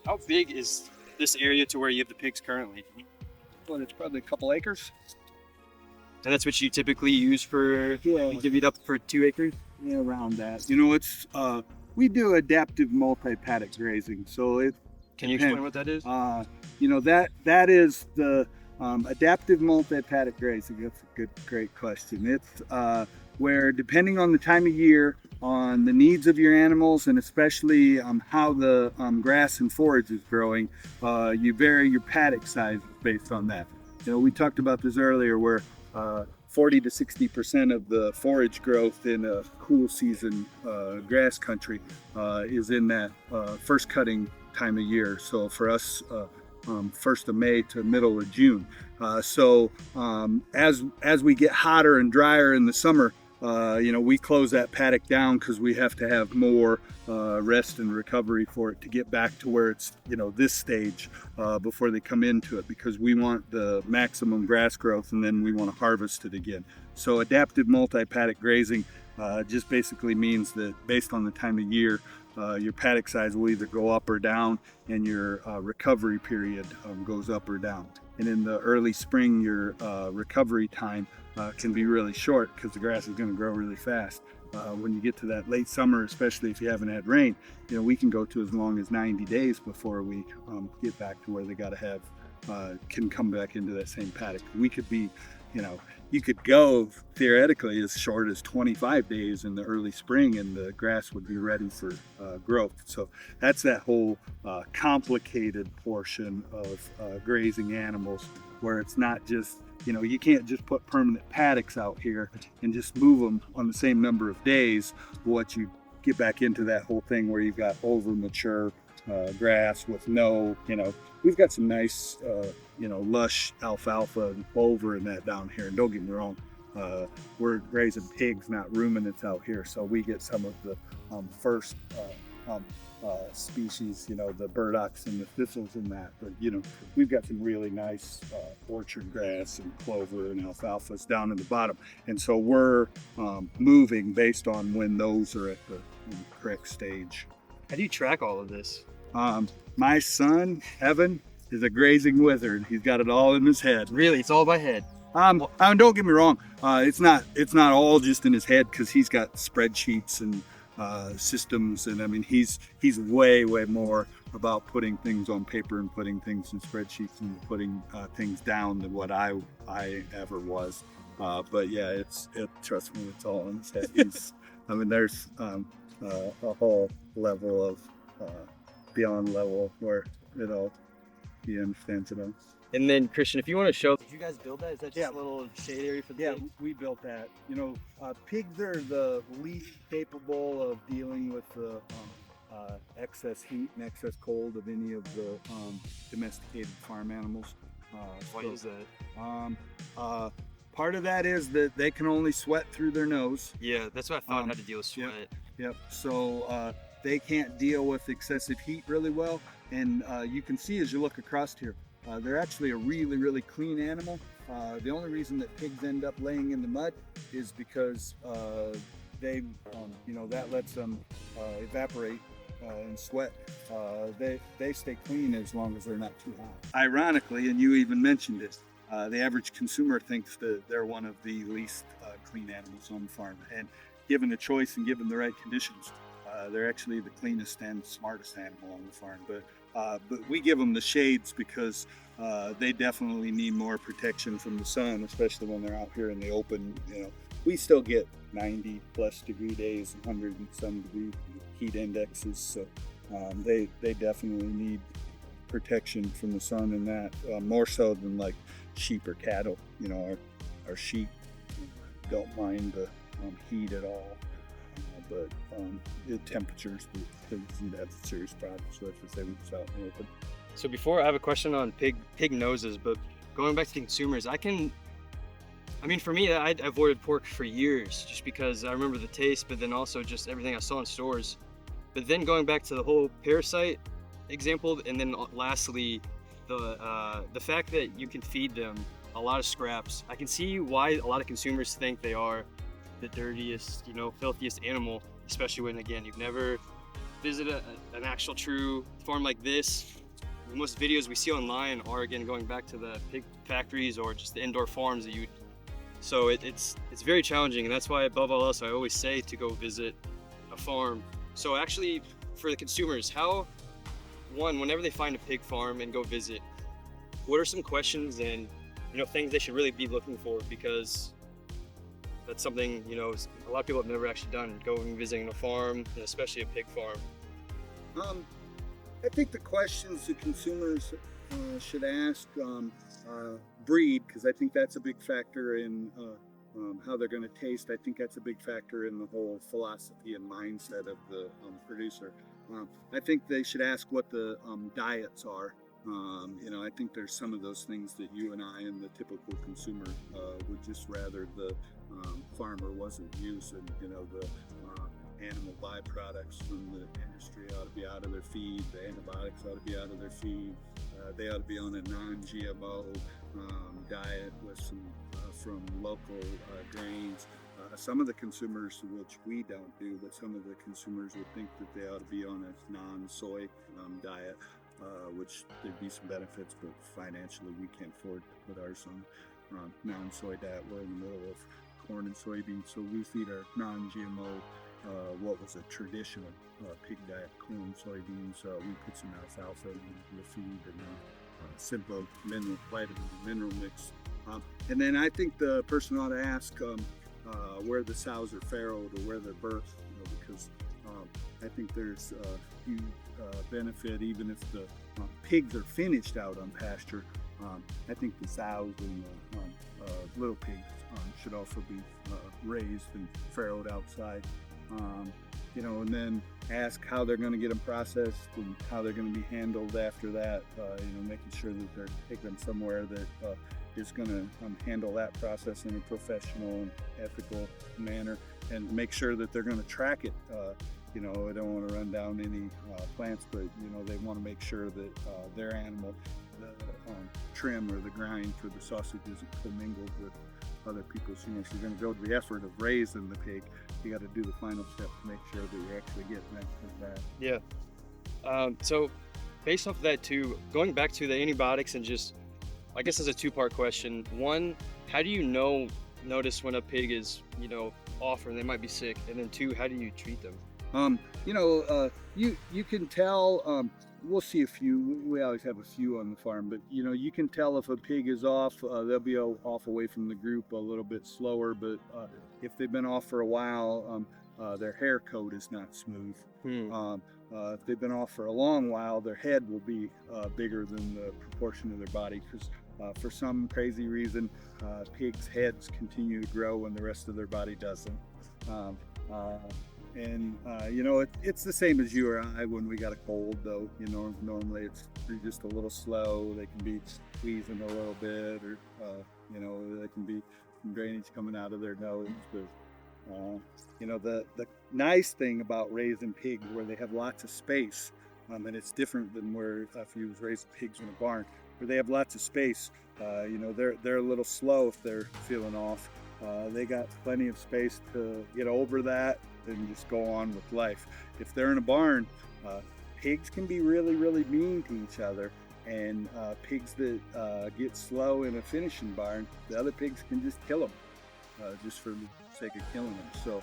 How big is this area to where you have the pigs currently? Well, it's probably a couple acres. And that's what you typically use for, Yeah. you divvy it up for 2 acres? Yeah, around that. You know, it's we do adaptive multi-paddock grazing. So it Can you explain what that is? you know, that is the adaptive multi-paddock grazing. That's a great question. It's where, depending on the time of year, on the needs of your animals, and especially how the grass and forage is growing, you vary your paddock size based on that. You know, we talked about this earlier, where 40 to 60% of the forage growth in a cool season grass country is in that first cutting time of year. So for us, 1st of May to middle of June. As we get hotter and drier in the summer, you know, we close that paddock down because we have to have more rest and recovery for it to get back to where it's, you know, this stage before they come into it, because we want the maximum grass growth and then we want to harvest it again. So adaptive multi-paddock grazing just basically means that based on the time of year, your paddock size will either go up or down, and your recovery period goes up or down. And in the early spring, your recovery time can be really short because the grass is going to grow really fast. When you get to that late summer, especially if you haven't had rain, you know, we can go to as long as 90 days before we get back to where they got to have can come back into that same paddock. We could be, you know, you could go theoretically as short as 25 days in the early spring, and the grass would be ready for growth. So that's that whole complicated portion of grazing animals, where it's not just, you know, you can't just put permanent paddocks out here and just move them on the same number of days. What you get back into that whole thing where you've got over mature grass with no, you know, we've got some nice, you know, lush alfalfa and clover and that down here. And don't get me wrong, we're raising pigs, not ruminants out here. So we get some of the first species, you know, the burdocks and the thistles and that. But, you know, we've got some really nice orchard grass and clover and alfalfas down in the bottom. And so we're moving based on when those are at the correct stage. How do you track all of this? My son, Evan, is a grazing wizard. He's got it all in his head. Really, it's all by head. Don't get me wrong. It's not all just in his head, because he's got spreadsheets and systems, and I mean, he's way more about putting things on paper and putting things in spreadsheets and putting things down than what I ever was. But yeah, trust me, it's all in his head. I mean, there's a whole level of beyond level where he understands it all. And then Christian, if you want to show, did you guys build that? Is that just a little shade area for the pigs? We built that. You know, pigs are the least capable of dealing with the excess heat and excess cold of any of the domesticated farm animals. Why is that? Part of that is that they can only sweat through their nose. Yeah, that's what I thought. Had to deal with sweat. Yep. So they can't deal with excessive heat really well. And you can see as you look across here, they're actually a really clean animal. The only reason that pigs end up laying in the mud is because they, you know, that lets them evaporate and sweat. They stay clean as long as they're not too hot. Ironically, and you even mentioned it, the average consumer thinks that they're one of the least clean animals on the farm. And given the choice and given the right conditions, they're actually the cleanest and smartest animal on the farm. But we give them the shades because they definitely need more protection from the sun, especially when they're out here in the open. You know, we still get 90 plus degree days, 100 and some degree heat indexes. So they definitely need protection from the sun, and that more so than like sheep or cattle. You know, our sheep don't mind the heat at all. But the temperatures, you'd have serious problems. So that's just everything's out in the open. So before, I have a question on pig noses, but going back to the consumers, for me, I avoided pork for years just because I remember the taste, but then also just everything I saw in stores. But then going back to the whole parasite example, and then lastly, the fact that you can feed them a lot of scraps, I can see why a lot of consumers think they are the dirtiest, filthiest animal, especially when, again, you've never visit an actual true farm like this, most videos we see online are, again, going back to the pig factories or just the indoor farms that so it's very challenging, and that's why above all else I always say to go visit a farm. So actually, for the consumers, whenever they find a pig farm and go visit, what are some questions and things they should really be looking for? Because that's something a lot of people have never actually done, going visiting a farm, and especially a pig farm. I think the questions that consumers should ask breed, because I think that's a big factor in how they're going to taste. I think that's a big factor in the whole philosophy and mindset of the producer. I think they should ask what the diets are. I think there's some of those things that you and I and the typical consumer would just rather the farmer wasn't using. The animal byproducts from the industry ought to be out of their feed. The antibiotics ought to be out of their feed. They ought to be on a non-GMO diet with some from local grains. Some of the consumers, which we don't do, but some of the consumers would think that they ought to be on a non-soy diet, which there'd be some benefits, but financially we can't afford to put ours on non-soy diet. We're in the middle of corn and soybeans, so we feed our non-GMO what was a traditional pig diet, corn, soybeans. We put some alfalfa in the feed and simple vitamin and mineral mix. And then I think the person ought to ask where the sows are farrowed or where they're birthed, because I think there's a huge benefit, even if the pigs are finished out on pasture. I think the sows and the little pigs should also be raised and farrowed outside. And then ask how they're going to get them processed and how they're going to be handled after that. Making sure that they're taking them somewhere that is going to handle that process in a professional and ethical manner, and make sure that they're going to track it. I don't want to run down any plants, but they want to make sure that their animal, the trim or the grind for the sausage isn't commingled with other people's. If you're going to go to the effort of raising the pig, you got to do the final step to make sure that you're actually getting that. Yeah. So based off of that too, going back to the antibiotics, and just, I guess it's a two-part question. One, how do you notice when a pig is off or they might be sick? And then two, how do you treat them? You can tell. We'll see a few. We always have a few on the farm, but you can tell if a pig is off. They'll be off away from the group a little bit slower, but if they've been off for a while, their hair coat is not smooth. If they've been off for a long while, their head will be bigger than the proportion of their body, because for some crazy reason, pigs' heads continue to grow when the rest of their body doesn't. It's the same as you or I when we got a cold, though. Normally they're just a little slow. They can be squeezing a little bit, or they can be some drainage coming out of their nose. But the nice thing about raising pigs, where they have lots of space, and it's different than where if you was raising pigs in a barn, where they have lots of space. They're a little slow if they're feeling off. They got plenty of space to get over that and just go on with life. If they're in a barn, pigs can be really, really mean to each other, and pigs that get slow in a finishing barn, the other pigs can just kill them, just for the sake of killing them.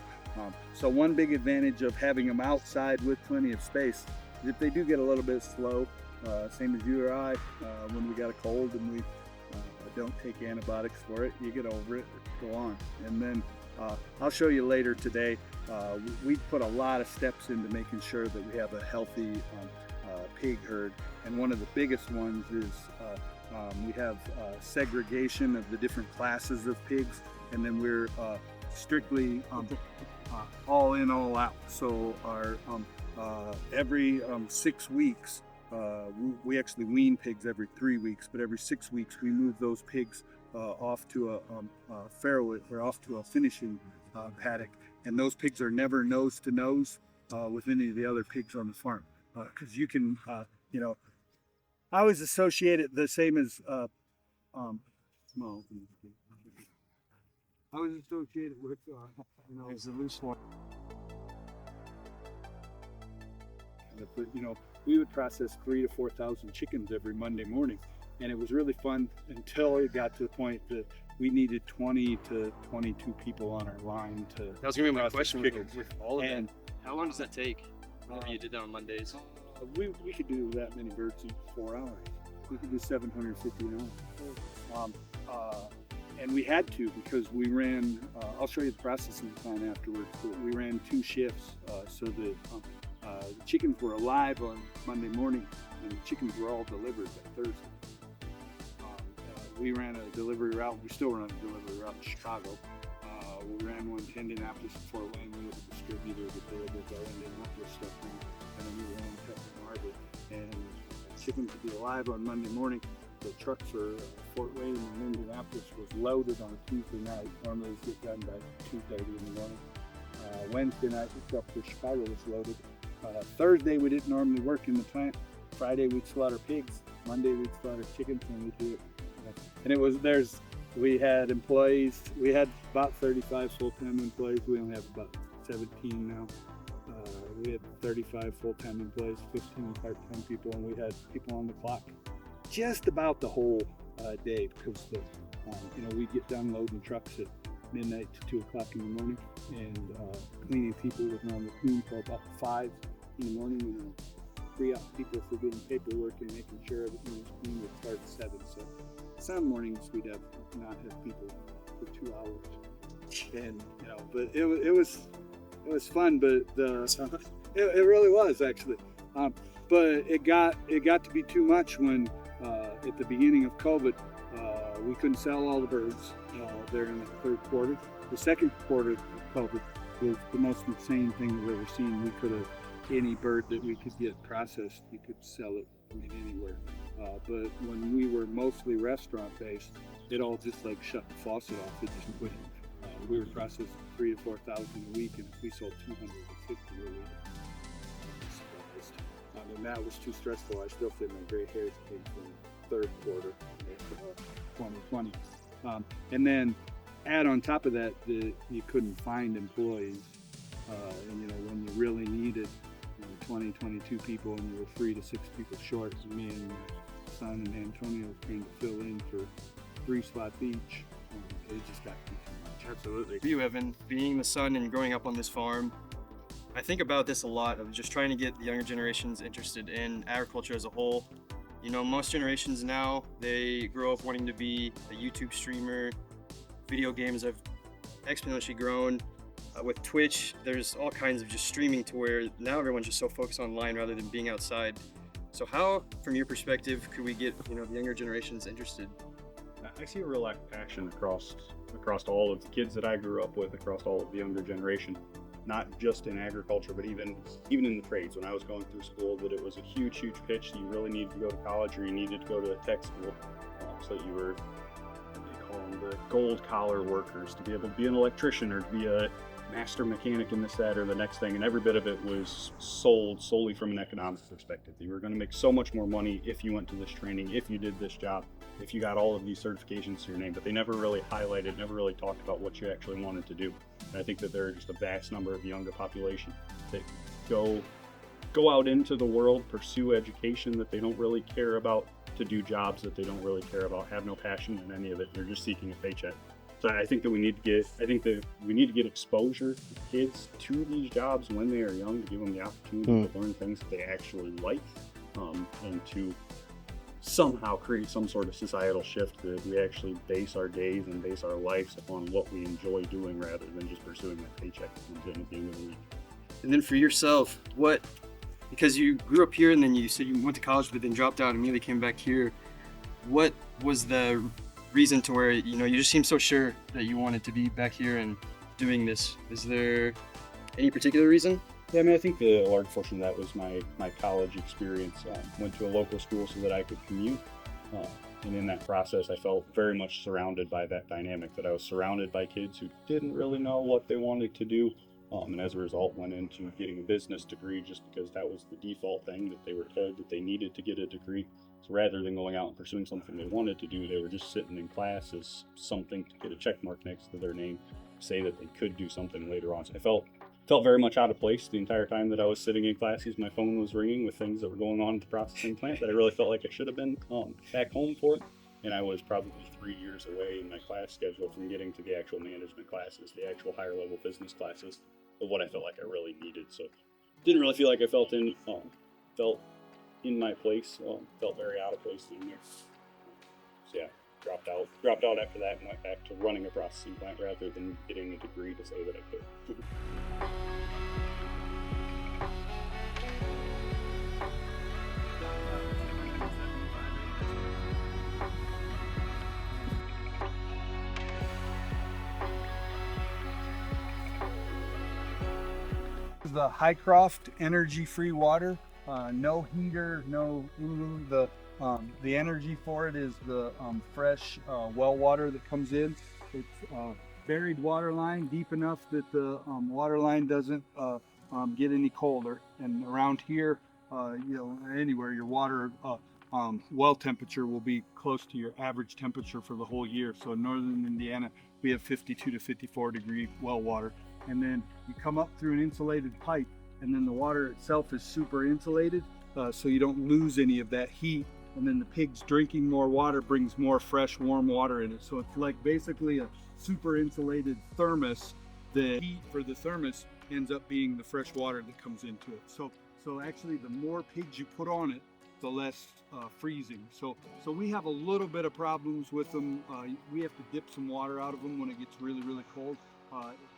So one big advantage of having them outside with plenty of space is if they do get a little bit slow, same as you or I, when we got a cold and we don't take antibiotics for it, you get over it, go on. And then I'll show you later today, we put a lot of steps into making sure that we have a healthy pig herd. And one of the biggest ones is we have segregation of the different classes of pigs, and then we're strictly all in, all out. So our every 6 weeks, we actually wean pigs every 3 weeks, but every 6 weeks we move those pigs off to a farrow, or off to a finishing paddock, and those pigs are never nose to nose with any of the other pigs on the farm, because you can, I always associate it the same as I always associate it with, There's a loose one. it. But we would process 3,000 to 4,000 chickens every Monday morning, and it was really fun until it got to the point that we needed 20 to 22 people on our line to. That was gonna be my process question chickens. with all of And that. How long does that take? Whenever you did that on Mondays. we could do that many birds in 4 hours. We could do 750 an hour. And we had to, because we ran, I'll show you the processing plan afterwards, but we ran 2 shifts so that the chickens were alive on Monday morning and the chickens were all delivered by Thursday. We ran a delivery route, we still run a delivery route in Chicago. We ran one to Indianapolis and Fort Wayne. We had a distributor that delivered our Indianapolis stuff, and then we ran to Market. And chickens would be alive on Monday morning. The truck for Fort Wayne and Indianapolis was loaded on Tuesday night. Normally it's get done by 2:30 in the morning. Wednesday night the truck for Chicago was loaded. Thursday we didn't normally work in the plant. Friday we'd slaughter pigs. Monday we'd slaughter chickens, and we'd do it. And it was we had employees. We had about 35 full-time employees. We only have about 17 now. We had 35 full-time employees, 15 part-time people, and we had people on the clock just about the whole day, because we'd get done loading trucks at midnight to 2 o'clock in the morning, and cleaning people would normally clean till about 5 in the morning, and free up people for doing paperwork and making sure everything was clean would start at 7. So some mornings we'd not have people for 2 hours, and but it was fun, but it really was actually. But it got to be too much when at the beginning of COVID we couldn't sell all the birds there in the third quarter. The second quarter of COVID was the most insane thing we've ever seen. We could have any bird that we could get processed, you could sell it anywhere. But when we were mostly restaurant based, it all just like shut the faucet off. It just wouldn't. We were processing 3,000 to 4,000 a week, and if we sold 250 a week, I mean, that was too stressful. I still feel my gray hairs came from the third quarter of 2020. And then add on top of that, you couldn't find employees. And when you really needed 20, 22 people, and you were 3 to 6 people short, so me and my son and Antonio was trying to fill in for 3 spots each. It just got too much. Absolutely. For you, Evan, being the son and growing up on this farm, I think about this a lot, of just trying to get the younger generations interested in agriculture as a whole. Most generations now, they grow up wanting to be a YouTube streamer. Video games have exponentially grown. With Twitch, there's all kinds of just streaming, to where now everyone's just so focused online rather than being outside. So how, from your perspective, could we get the younger generations interested? I see a real lack of passion across all of the kids that I grew up with, across all of the younger generation, not just in agriculture, but even in the trades. When I was going through school, that it was a huge pitch that you really needed to go to college, or you needed to go to a tech school, so that you were, they call them the gold collar workers, to be able to be an electrician or to be a master mechanic in this, that, or the next thing. And every bit of it was sold solely from an economic perspective. You were going to make so much more money if you went to this training, if you did this job, if you got all of these certifications to your name. But they never really highlighted, never really talked about what you actually wanted to do. And I think that there are just a vast number of younger population that go out into the world, pursue education that they don't really care about, to do jobs that they don't really care about, have no passion in any of it. They're just seeking a paycheck. So I think that we need to get exposure to kids to these jobs when they are young, to give them the opportunity to learn things that they actually like, and to somehow create some sort of societal shift that we actually base our days and base our lives upon what we enjoy doing, rather than just pursuing that paycheck at the end of the week. And then for yourself, because you grew up here and then you said you went to college but then dropped out and immediately came back here, what was the reason to where you just seem so sure that you wanted to be back here and doing this? Is there any particular reason? Yeah, I mean, I think a large portion of that was my college experience. Went to a local school so that I could commute, and in that process I felt very much surrounded by that dynamic, that I was surrounded by kids who didn't really know what they wanted to do, and as a result went into getting a business degree just because that was the default thing that they were told that they needed to get a degree. So rather than going out and pursuing something they wanted to do, they were just sitting in class as something to get a check mark next to their name, say that they could do something later on. So I felt felt very much out of place the entire time that I was sitting in classes. My phone was ringing with things that were going on at the processing plant that I really felt like I should have been back home for. And I was probably 3 years away in my class schedule from getting to the actual management classes, the actual higher level business classes, of what I felt like I really needed. So didn't really feel like I felt in my place. Felt very out of place in there. So yeah, dropped out after that and went back to running a processing plant rather than getting a degree to say that I could. The Highcroft Energy-Free water, no heater, no anything. The energy for it is the fresh well water that comes in. It's buried water line deep enough that the water line doesn't get any colder. And around here, anywhere, your water well temperature will be close to your average temperature for the whole year. So in northern Indiana, we have 52 to 54 degree well water. And then you come up through an insulated pipe, and then the water itself is super insulated, so you don't lose any of that heat. And then the pigs drinking more water brings more fresh, warm water in it. So it's like basically a super insulated thermos. The heat for the thermos ends up being the fresh water that comes into it. So actually, the more pigs you put on it, the less freezing. So we have a little bit of problems with them. We have to dip some water out of them when it gets really, really cold.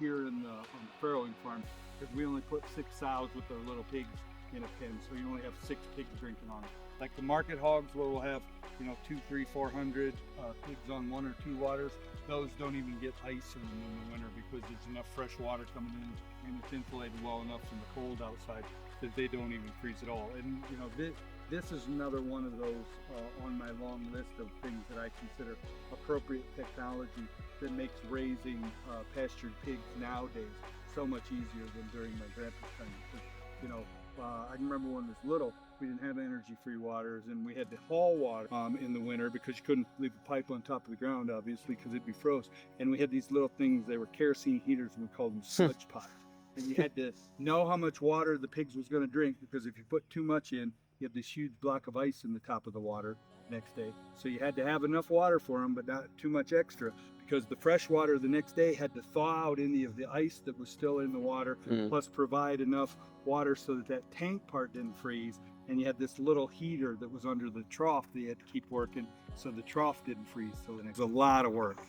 Here in the Ferrowing farm, because we only put 6 sows with their little pigs in a pen, so you only have 6 pigs drinking on it. Like the market hogs, where we'll have 200, 300, 400 pigs on 1 or 2 waters, those don't even get ice in them in the winter because there's enough fresh water coming in and it's insulated well enough from the cold outside that they don't even freeze at all. And this is another one of those on my long list of things that I consider appropriate technology that makes raising pastured pigs nowadays so much easier than during my grandpa's time. Because, I can remember when I was little, we didn't have Energy-Free waters, and we had to haul water in the winter because you couldn't leave a pipe on top of the ground, obviously, because it'd be froze. And we had these little things, they were kerosene heaters, and we called them sludge pots. And you had to know how much water the pigs was going to drink, because if you put too much in, you have this huge block of ice in the top of the water next day. So you had to have enough water for them, but not too much extra, because the fresh water the next day had to thaw out any of the ice that was still in the water, plus provide enough water so that tank part didn't freeze. And you had this little heater that was under the trough that you had to keep working so the trough didn't freeze. So it was a lot of work,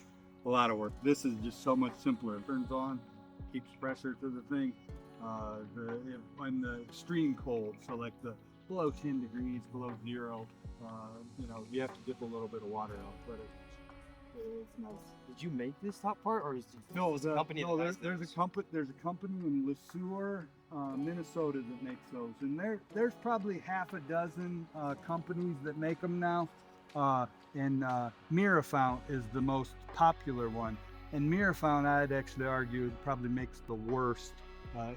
This is just so much simpler. It turns on, keeps pressure to the thing. When the extreme cold, so like the below 10 degrees, below 0, you have to dip a little bit of water out, but it's nice. Did you make this top part, or is it No, a company? No, there's a company in LeSueur, Minnesota that makes those, and there's probably half a dozen companies that make them now. And Mirafount is the most popular one. And Mirafount, I'd actually argue, probably makes the worst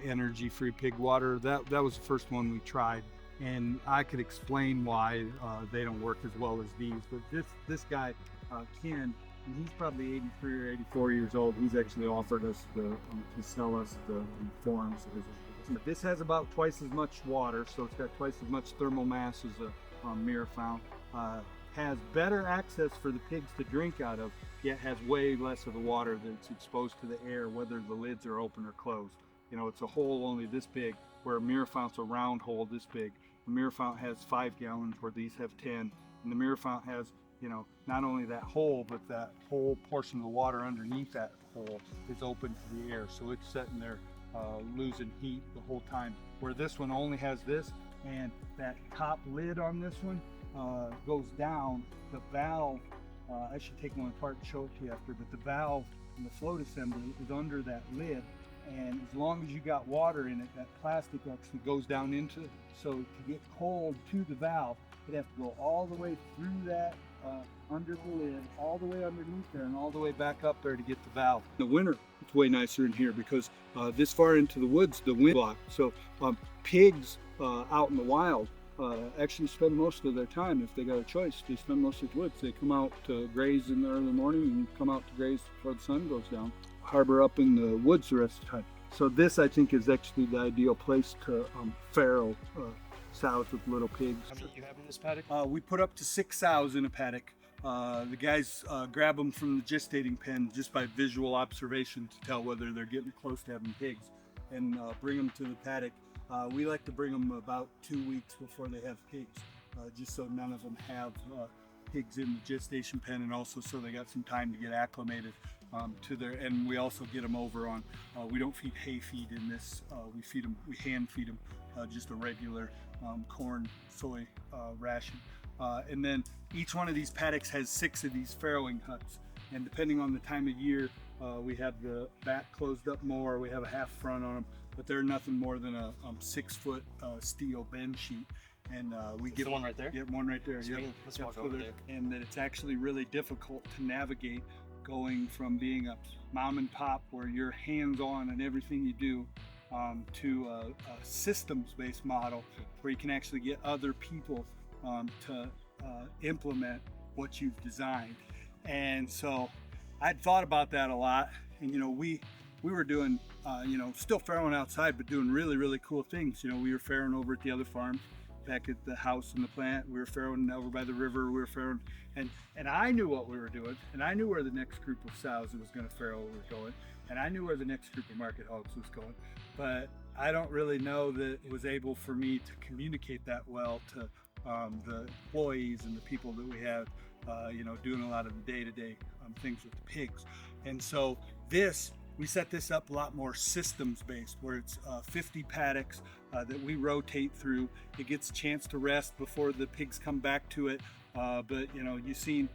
energy-free pig water. That was the first one we tried, and I could explain why they don't work as well as these. But this guy, Ken, he's probably 83 or 84 years old. He's actually offered us to sell us the forms. This has about twice as much water, so it's got twice as much thermal mass as a Mirafount. Has better access for the pigs to drink out of, yet has way less of the water that's exposed to the air, whether the lids are open or closed. It's a hole only this big, where a Mirafount's a round hole this big. The Mirafount has 5 gallons, where these have 10. And the Mirafount has, not only that hole, but that whole portion of the water underneath that hole is open to the air. So it's sitting there losing heat the whole time. Where this one only has this, and that top lid on this one goes down. The valve, I should take one apart and show it to you after, but the valve and the float assembly is under that lid. And as long as you got water in it, that plastic actually goes down into it. So to get cold to the valve, it'd have to go all the way through that, under the lid, all the way underneath there, and all the way back up there to get the valve. In the winter, it's way nicer in here because this far into the woods, the wind block. So pigs out in the wild actually spend most of their time, if they got a choice, they spend most of the woods. They come out to graze in the early morning and come out to graze before the sun goes down. Harbor up in the woods the rest of the time. So this, I think, is actually the ideal place to farrow sows with little pigs. How many do you have in this paddock? We put up to 6 sows in a paddock. The guys grab them from the gestating pen just by visual observation to tell whether they're getting close to having pigs, and bring them to the paddock. We like to bring them about 2 weeks before they have pigs, just so none of them have pigs in the gestation pen, and also so they got some time to get acclimated to their. And we also get them over on. We don't feed hay feed in this. We hand feed them just a regular corn, soy ration. And then each one of these paddocks has 6 of these farrowing huts, and depending on the time of year, we have the back closed up more, we have a half front on them, but they're nothing more than a 6-foot steel bend sheet. And we get the one right there. Yeah, one right there. Yep. Let's walk over there. And that it's actually really difficult to navigate, going from being a mom and pop where you're hands-on in everything you do, to a systems-based model where you can actually get other people to implement what you've designed. And so I'd thought about that a lot, and we were doing still farrowing outside, but doing really cool things. We were farrowing over at the other farm, back at the house and the plant. We were farrowing over by the river. We were farrowing, and I knew what we were doing, and I knew where the next group of sows that was going to farrow was going, and I knew where the next group of market hogs was going, but I don't really know that it was able for me to communicate that well to the employees and the people that we have, doing a lot of the day-to-day things with the pigs. And so we set this up a lot more systems-based, where it's 50 paddocks that we rotate through. It gets a chance to rest before the pigs come back to it. But you've seen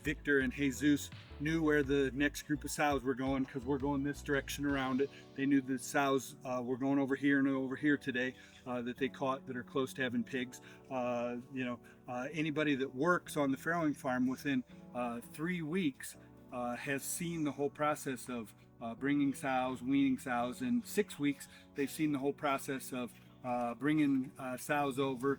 Victor and Jesus knew where the next group of sows were going, because we're going this direction around it. They knew the sows were going over here and over here today, that they caught that are close to having pigs. Anybody that works on the farrowing farm within 3 weeks has seen the whole process of bringing sows, weaning sows. In 6 weeks, they've seen the whole process of bringing sows over,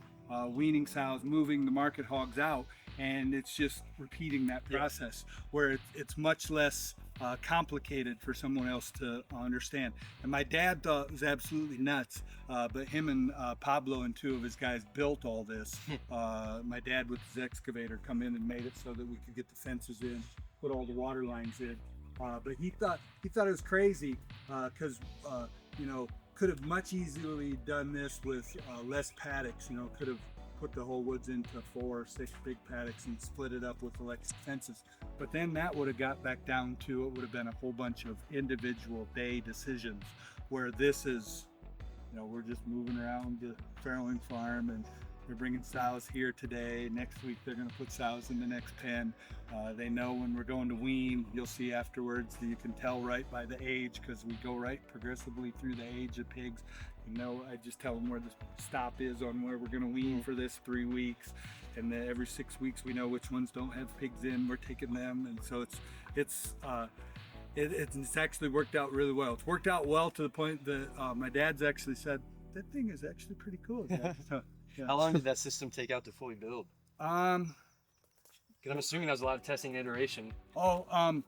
weaning sows, moving the market hogs out, and it's just repeating that process, where it's much less complicated for someone else to understand. And my dad thought it was absolutely nuts, but him and Pablo and 2 of his guys built all this. My dad with his excavator come in and made it so that we could get the fences in, put all the water lines in. But he thought it was crazy, because could have much easily done this with less paddocks. Could have put the whole woods into 4 or 6 big paddocks and split it up with electric fences. But then that would have got back down to, it would have been a whole bunch of individual day decisions, where this is, we're just moving around the farrowing farm, and they're bringing sows here today. Next week they're going to put sows in the next pen. They know when we're going to wean. You'll see afterwards that you can tell right by the age, because we go right progressively through the age of pigs. I just tell them where the stop is on where we're going to wean for this 3 weeks, and then every 6 weeks we know which ones don't have pigs in. We're taking them, and so it's actually worked out really well. It's worked out well to the point that my dad's actually said that thing is actually pretty cool. So, yeah. How long did that system take out to fully build? Because I'm assuming there was a lot of testing and iteration. My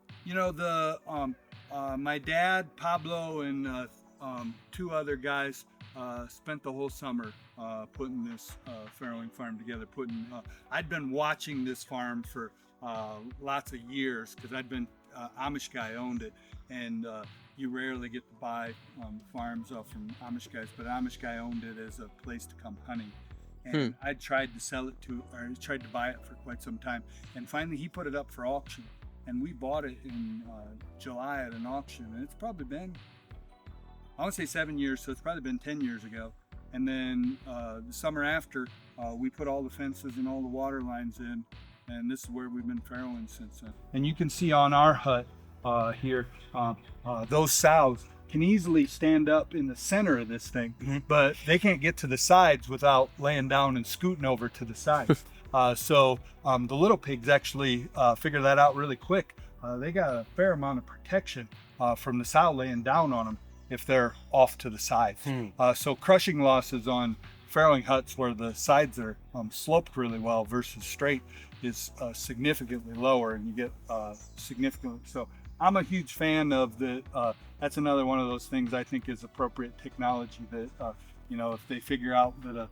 dad, Pablo, and 2 other guys spent the whole summer putting this farrowing farm together. I'd been watching this farm for lots of years, because I'd been Amish guy owned it, and you rarely get to buy farms from Amish guys, but Amish guy owned it as a place to come hunting. And I tried to sell it tried to buy it for quite some time, and finally he put it up for auction, and we bought it in July at an auction, and it's probably been, I want to say 7 years, so it's probably been 10 years ago. And then the summer after, we put all the fences and all the water lines in, and this is where we've been farrowing since then. And you can see on our hut here, those sows can easily stand up in the center of this thing, but they can't get to the sides without laying down and scooting over to the sides. So the little pigs actually figure that out really quick. They got a fair amount of protection from the sow laying down on them if they're off to the sides. So crushing losses on farrowing huts where the sides are sloped really well versus straight is significantly lower, and you get significantly, so I'm a huge fan of the. That's another one of those things I think is appropriate technology. That if they figure out that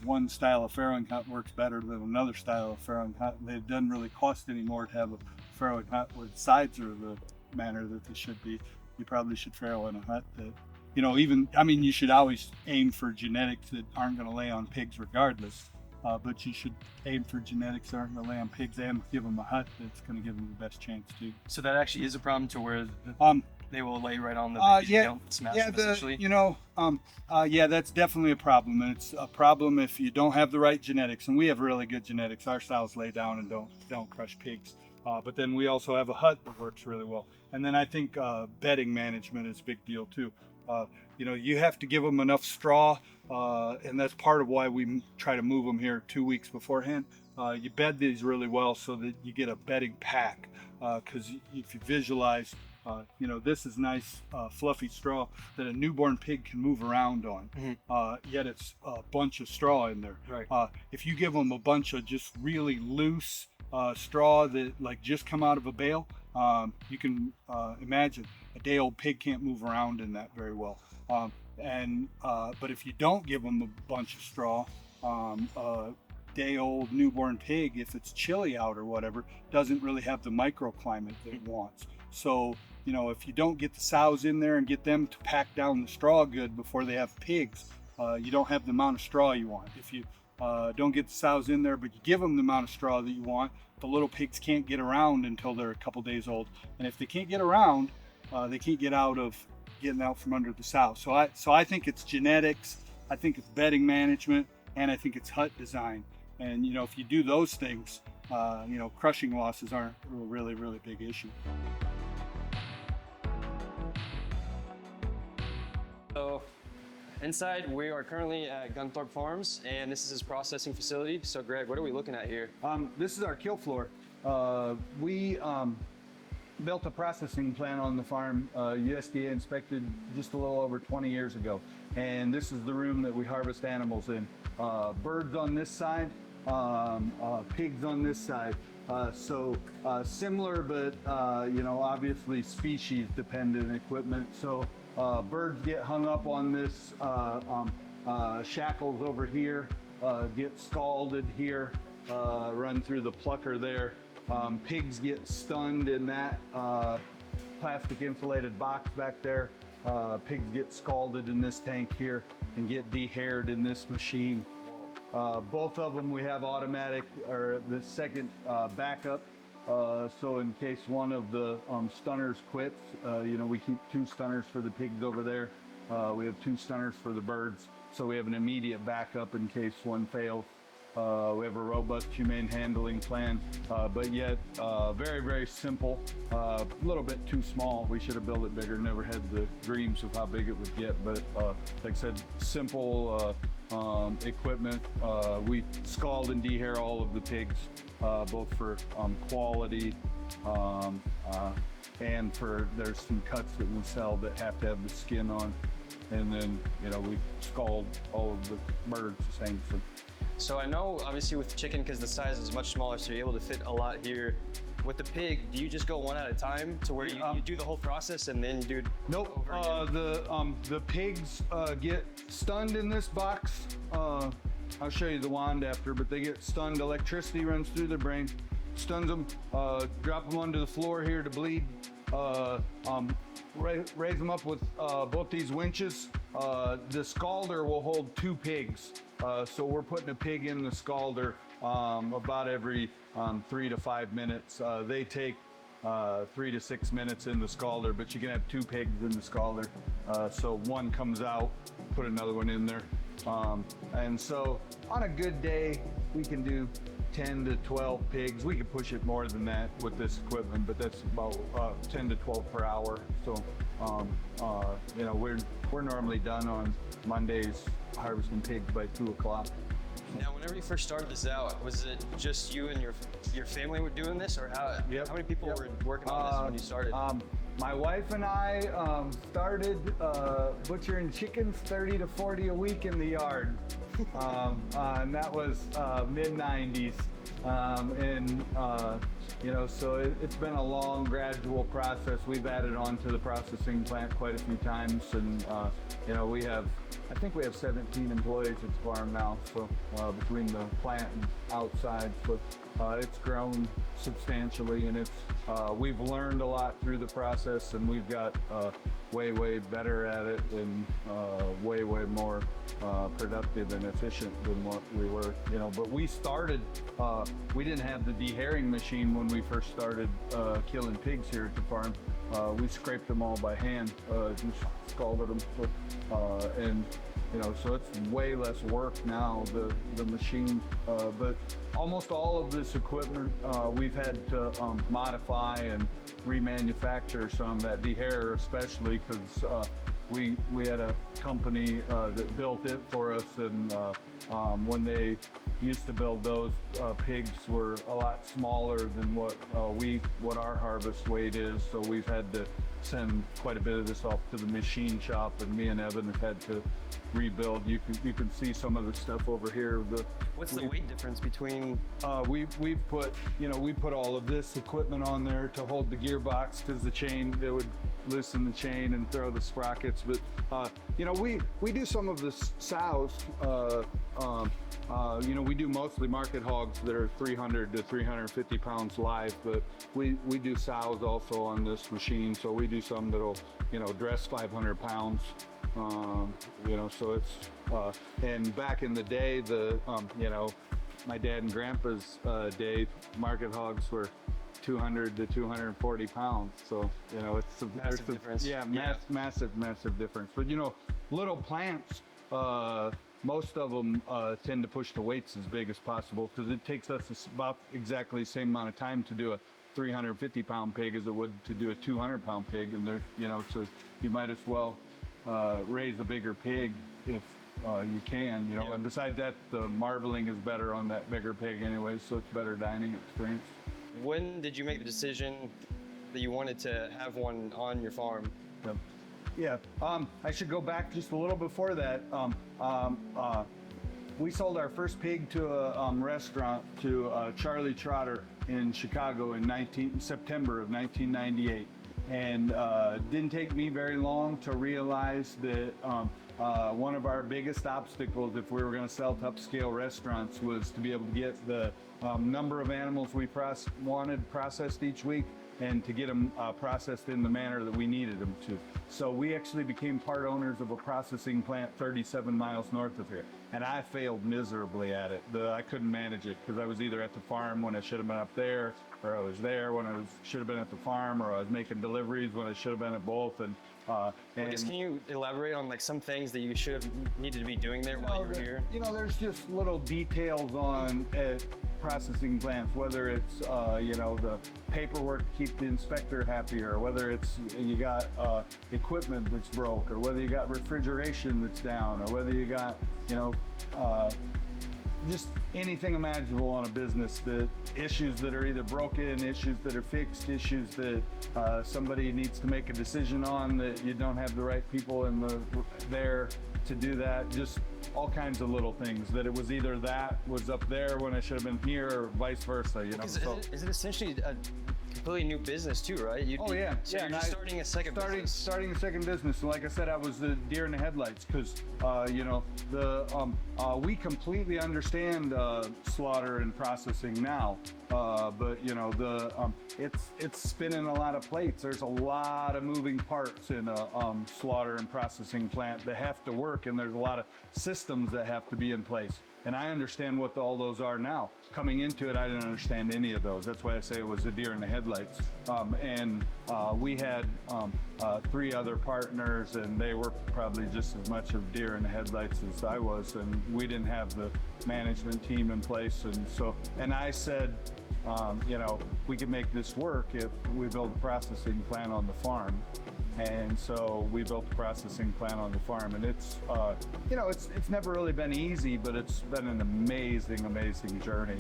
one style of farrowing hut works better than another style of farrowing hut, and it doesn't really cost any more to have a farrowing hut where the sides are the manner that they should be. You probably should farrow in a hut that, you should always aim for genetics that aren't going to lay on pigs regardless. But you should aim for genetics that aren't going to lay on pigs and give them a hut that's going to give them the best chance too. So that actually is a problem to where they will lay right on the don't smash them, essentially. That's definitely a problem, and it's a problem if you don't have the right genetics. And we have really good genetics. Our sows lay down and don't crush pigs. But then we also have a hut that works really well. And then I think bedding management is a big deal too. You have to give them enough straw, and that's part of why we try to move them here 2 weeks beforehand. You bed these really well so that you get a bedding pack, because if you visualize, this is nice fluffy straw that a newborn pig can move around on, yet it's a bunch of straw in there. Right. If you give them a bunch of just really loose straw that like just come out of a bale, you can imagine a day-old pig can't move around in that very well. But if you don't give them a bunch of straw, a day-old newborn pig, if it's chilly out or whatever, doesn't really have the microclimate that it wants. So, if you don't get the sows in there and get them to pack down the straw good before they have pigs, you don't have the amount of straw you want. If you don't get the sows in there, but you give them the amount of straw that you want, the little pigs can't get around until they're a couple days old. And if they can't get around, they can't getting out from under the sow. So I think it's genetics, I think it's bedding management, and I think it's hut design. And if you do those things, crushing losses aren't a really, really big issue. So inside, we are currently at Gunthorp Farms, and this is his processing facility. So Greg, what are we looking at here? This is our kill floor. We built a processing plant on the farm, USDA inspected just a little over 20 years ago. And this is the room that we harvest animals in. Birds on this side, pigs on this side. Similar, but obviously species dependent equipment. So birds get hung up on this shackles over here, get scalded here, run through the plucker there. Pigs get stunned in that plastic insulated box back there. Pigs get scalded in this tank here and get dehaired in this machine. Both of them we have automatic, or the second backup. So in case one of the stunners quits, we keep 2 stunners for the pigs over there. We have 2 stunners for the birds. So we have an immediate backup in case one fails. We have a robust humane handling plan, but yet very, very simple. A little bit too small. We should have built it bigger. Never had the dreams of how big it would get, but like I said, simple equipment. We scald and dehair all of the pigs, both for quality and for there's some cuts that we sell that have to have the skin on, and then we scald all of the birds the same. So I know, obviously, with chicken, because the size is much smaller, so you're able to fit a lot here. With the pig, do you just go one at a time to where you do the whole process and then you do it? Nope. The pigs get stunned in this box. I'll show you the wand after, but they get stunned. Electricity runs through their brain, stuns them. Drop them onto the floor here to bleed. Raise them up with both these winches. The scalder will hold 2 pigs. So we're putting a pig in the scalder about every 3 to 5 minutes. They take 3 to 6 minutes in the scalder, but you can have 2 pigs in the scalder. So one comes out, put another one in there. And so on a good day, we can do 10 to 12 pigs. We can push it more than that with this equipment, but that's about 10 to 12 per hour. So, we're normally done on Mondays harvesting pigs by 2 o'clock. Now, whenever you first started this out, was it just you and your family were doing this, or how many people were working on this when you started? My wife and I started butchering chickens 30 to 40 a week in the yard, and that was mid-90s. So it's been a long, gradual process. We've added on to the processing plant quite a few times, and I think we have 17 employees at the farm now, so between the plant and outside, so it's grown substantially, and we've learned a lot through the process, and we've got way better at it, and way more productive and efficient than what we were. But we started, we didn't have the deherring machine when we first started killing pigs here at the farm. We scraped them all by hand, just scalded them, so it's way less work now, the machine, but almost all of this equipment we've had to modify and remanufacture some, that deherrer especially, because we had a company that built it for us, and when they used to build those, pigs were a lot smaller than what our harvest weight is, so we've had to send quite a bit of this off to the machine shop, and me and Evan have had to rebuild. You can see some of the stuff over here. What's the weight difference between? We put all of this equipment on there to hold the gearbox, because the chain, it would loosen the chain and throw the sprockets. But we do some of the sows. We do mostly market hogs that are 300 to 350 pounds live, but we do sows also on this machine. So we do some that'll dress 500 pounds. So it's and back in the day, my dad and grandpa's day, market hogs were 200 to 240 pounds. So it's a massive difference. Yeah, massive difference. But little plants, most of them tend to push the weights as big as possible, because it takes us about exactly the same amount of time to do a 350 pound pig as it would to do a 200 pound pig, and so you might as well raise a bigger pig if you can, and besides that, the marbling is better on that bigger pig anyway, so it's better dining experience. When did you make the decision that you wanted to have one on your farm? Yeah, I should go back just a little before that. We sold our first pig to a restaurant, to Charlie Trotter in Chicago in September of 1998. And didn't take me very long to realize that one of our biggest obstacles, if we were going to sell to upscale restaurants, was to be able to get the number of animals we wanted processed each week, and to get them processed in the manner that we needed them to. So we actually became part owners of a processing plant 37 miles north of here. And I failed miserably at it. I couldn't manage it, because I was either at the farm when I should have been up there, or I was there when I should have been at the farm, or I was making deliveries when I should have been at both. And can you elaborate on some things that you should have needed to be doing there while you were here? There's just little details on processing plants, whether it's the paperwork to keep the inspector happy, or whether it's you got equipment that's broke, or whether you got refrigeration that's down, or whether you got just anything imaginable on a business, that issues that are either broken, issues that are fixed, issues that somebody needs to make a decision on, that you don't have the right people there to do that. Just all kinds of little things, that it was either that was up there when I should have been here, or vice versa. Is it essentially a completely new business too, right? Oh yeah. So you're just starting a second business. Starting a second business. And like I said, I was the deer in the headlights, because we completely understand slaughter and processing now, but it's spinning a lot of plates. There's a lot of moving parts in a slaughter and processing plant that have to work, and there's a lot of systems that have to be in place. And I understand what all those are now. Coming into it, I didn't understand any of those. That's why I say it was a deer in the headlights. We had 3 other partners, and they were probably just as much of deer in the headlights as I was, and we didn't have the management team in place. And I said, we could make this work if we build a processing plant on the farm. And so we built the processing plant on the farm, and it's it's never really been easy, but it's been an amazing journey.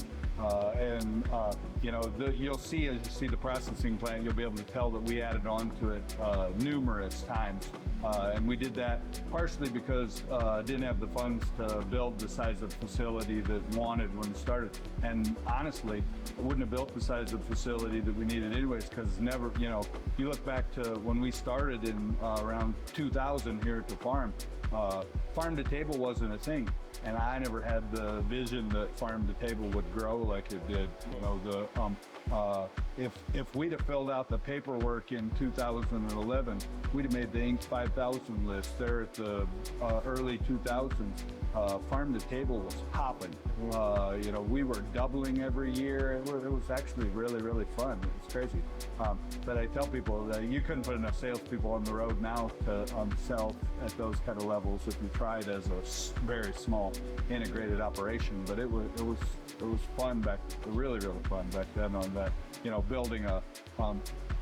You'll see, as you see the processing plant, you'll be able to tell that we added on to it numerous times. And we did that partially because didn't have the funds to build the size of facility that we wanted when we started. And honestly, I wouldn't have built the size of facility that we needed anyways, because never, you look back to when we started in around 2000 here at the farm, farm to table wasn't a thing. And I never had the vision that farm to table would grow like it did. If we'd have filled out the paperwork in 2011, we'd have made the Inc. 5000 list there at the early 2000s. Farm to table was hopping. We were doubling every year. It was actually really fun. It's crazy. But I tell people that you couldn't put enough salespeople on the road now to sell at those kind of levels if you tried as a very small integrated operation. But it was fun really fun back then on that, building a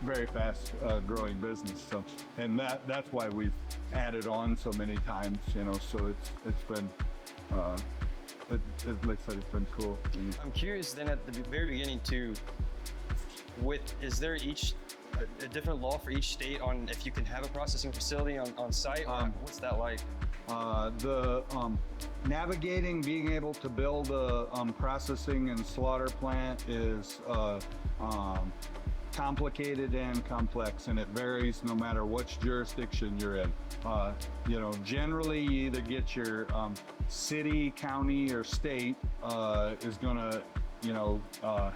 very fast growing business. So, and that's why we've added on so many times, so it's been like I said, it's been cool. I'm curious then at the very beginning too, is there a different law for each state on if you can have a processing facility on site, or what's that like? Navigating, being able to build a processing and slaughter plant is complicated and complex, and it varies no matter which jurisdiction you're in. Generally, you either get your city, county, or state is going to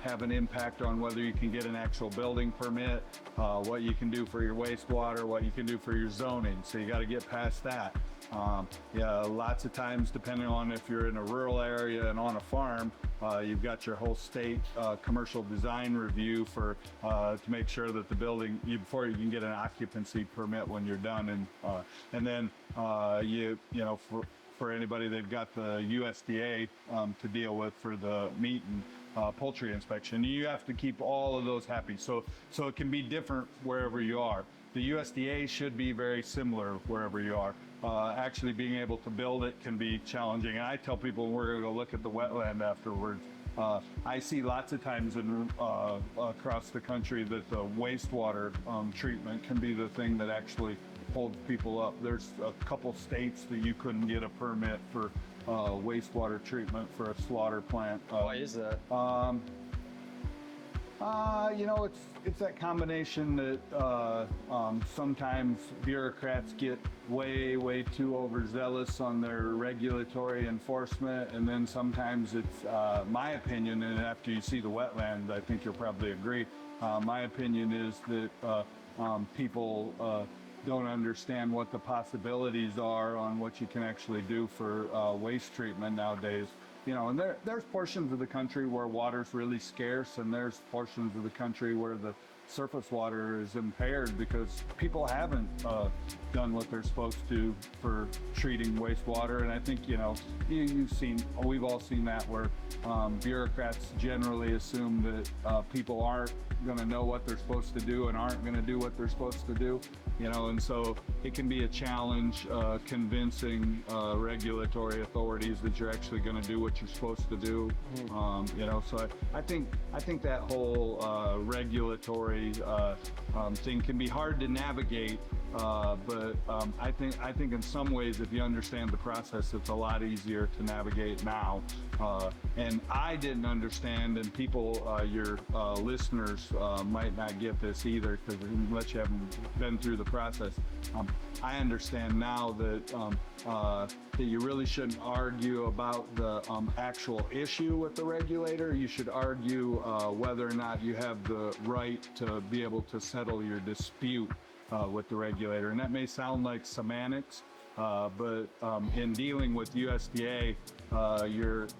have an impact on whether you can get an actual building permit, what you can do for your wastewater, what you can do for your zoning. So you got to get past that. Lots of times, depending on if you're in a rural area and on a farm, you've got your whole state commercial design review to make sure that the building, before you can get an occupancy permit when you're done, and then for anybody, they've got the USDA to deal with for the meat and poultry inspection. You have to keep all of those happy. So it can be different wherever you are. The USDA should be very similar wherever you are. Actually being able to build it can be challenging. And I tell people we're going to go look at the wetland afterwards. I see lots of times across the country that the wastewater treatment can be the thing that actually holds people up. There's a couple states that you couldn't get a permit for wastewater treatment for a slaughter plant. Why is that? It's that combination that sometimes bureaucrats get way too overzealous on their regulatory enforcement, and then sometimes it's my opinion, and after you see the wetland, I think you'll probably agree. My opinion is that people don't understand what the possibilities are on what you can actually do for waste treatment nowadays. And there's portions of the country where water's really scarce, and there's portions of the country where the surface water is impaired because people haven't done what they're supposed to for treating wastewater. And I think, we've all seen that where bureaucrats generally assume that people aren't going to know what they're supposed to do and aren't going to do what they're supposed to do. And so it can be a challenge convincing regulatory authorities that you're actually going to do what you're supposed to do. So I think that whole regulatory thing can be hard to navigate, but I think in some ways, if you understand the process, it's a lot easier to navigate now. And I didn't understand, and people, your listeners might not get this either, because unless you haven't been through the process. I understand now that you really shouldn't argue about the actual issue with the regulator. You should argue whether or not you have the right to be able to settle your dispute with the regulator. And that may sound like semantics, but in dealing with USDA,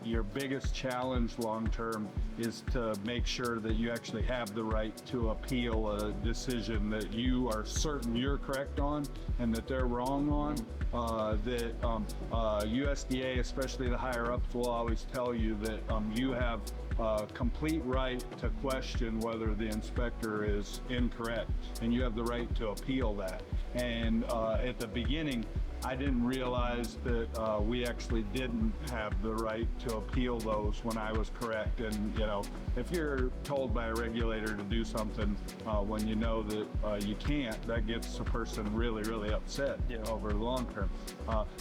your biggest challenge long term is to make sure that you actually have the right to appeal a decision that you are certain you're correct on and that they're wrong on. USDA, especially the higher ups, will always tell you that you have complete right to question whether the inspector is incorrect, and you have the right to appeal that. And at the beginning, I didn't realize that we actually didn't have the right to appeal those when I was correct. And, you know, if you're told by a regulator to do something when you know that you can't, that gets a person really, really upset over the long term.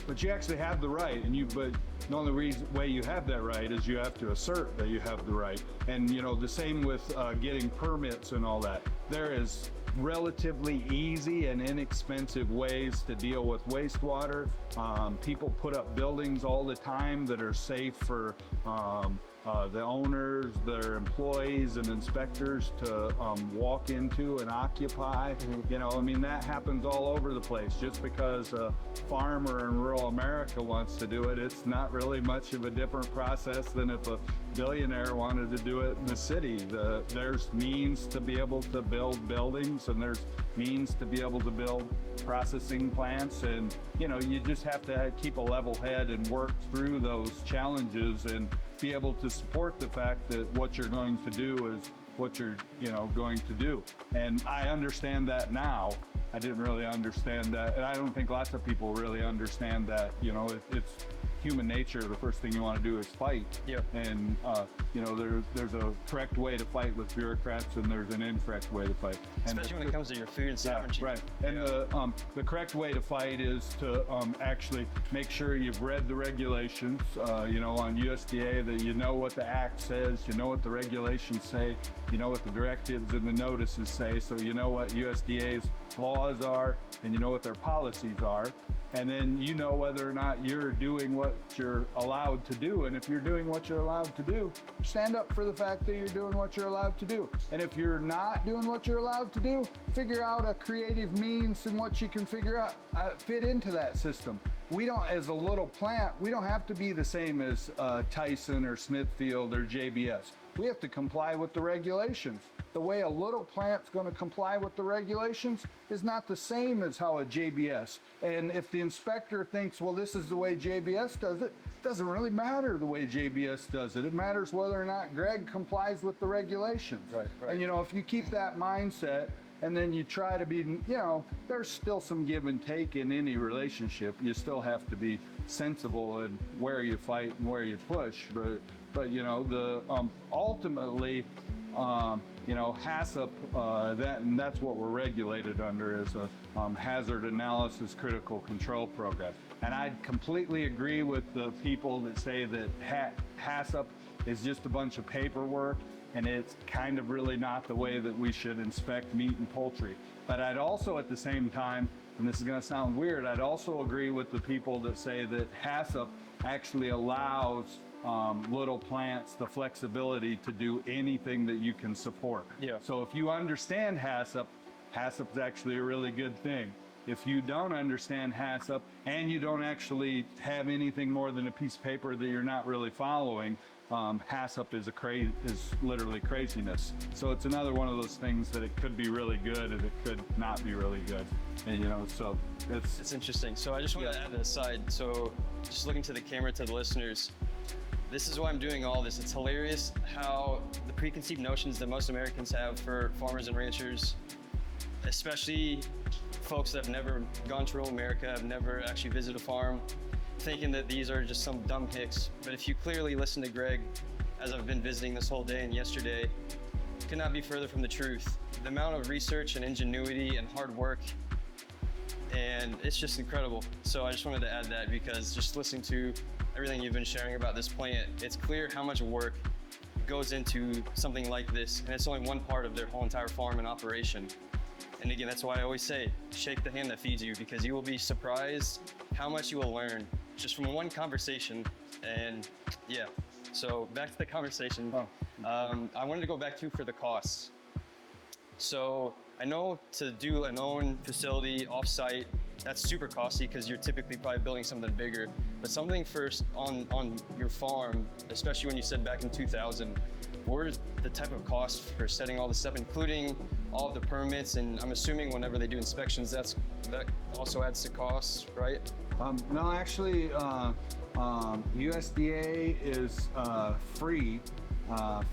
But you actually have the right, but the only way you have that right is you have to assert that you have the right. And, you know, the same with getting permits and all that. There is relatively easy and inexpensive ways to deal with wastewater. People put up buildings all the time that are safe for the owners, their employees, and inspectors to walk into and occupy. You know, I mean, that happens all over the place. Just because a farmer in rural America wants to do it, it's not really much of a different process than if a billionaire wanted to do it in the city. There's means to be able to build buildings, and there's means to be able to build processing plants, and you know, you just have to keep a level head and work through those challenges and be able to support the fact that what you're going to do is what you're, you know, going to do. And I understand that now. I didn't really understand that, and I don't think lots of people really understand that. You know, it's human nature. The first thing you want to do is fight. Yep. And you know, there's a correct way to fight with bureaucrats, and there's an incorrect way to fight. Especially when it comes to your food and sovereignty. Right. And the correct way to fight is to actually make sure you've read the regulations. You know, on USDA, that you know what the act says, you know what the regulations say, you know what the directives and the notices say, so you know what USDA's laws are, and you know what their policies are. And then you know whether or not you're doing what you're allowed to do. And if you're doing what you're allowed to do, stand up for the fact that you're doing what you're allowed to do. And if you're not doing what you're allowed to do, figure out a creative means in what you can figure out, fit into that system. We don't, as a little plant, we don't have to be the same as Tyson or Smithfield or JBS. We have to comply with the regulations. The way a little plant's going to comply with the regulations is not the same as how a JBS. And if the inspector thinks, well, this is the way JBS does it, it doesn't really matter the way JBS does it. It matters whether or not Greg complies with the regulations. Right. And you know, if you keep that mindset, and then you try to be, you know, there's still some give and take in any relationship. You still have to be sensible in where you fight and where you push. But you know, the ultimately, you know, HACCP, and that's what we're regulated under, is a hazard analysis critical control program. And I completely agree with the people that say that HACCP is just a bunch of paperwork, and it's kind of really not the way that we should inspect meat and poultry. But I'd also, at the same time, and this is going to sound weird, I'd also agree with the people that say that HACCP actually allows little plants the flexibility to do anything that you can support. Yeah. So if you understand HACCP, HACCP is actually a really good thing. If you don't understand HACCP and you don't actually have anything more than a piece of paper that you're not really following, HACCP is literally craziness. So it's another one of those things that it could be really good and it could not be really good. And you know, so it's interesting. So I just want to add an aside. So just looking to the camera, to the listeners, this is why I'm doing all this. It's hilarious how the preconceived notions that most Americans have for farmers and ranchers, especially folks that have never gone to rural America, have never actually visited a farm, thinking that these are just some dumb hicks. But if you clearly listen to Greg, as I've been visiting this whole day and yesterday, could not be further from the truth. The amount of research and ingenuity and hard work, and it's just incredible. So I just wanted to add that, because just listening to everything you've been sharing about this plant, it's clear how much work goes into something like this, and it's only one part of their whole entire farm and operation. And again, that's why I always say, shake the hand that feeds you, because you will be surprised how much you will learn just from one conversation. And yeah, so back to the conversation. I wanted to go back to for the costs. So I know to do an own facility off-site, that's super costly because you're typically probably building something bigger. But something first on your farm, especially when you said back in 2000, what are the type of costs for setting all this up, including all of the permits? And I'm assuming whenever they do inspections, that also adds to costs, right? No, actually, USDA is free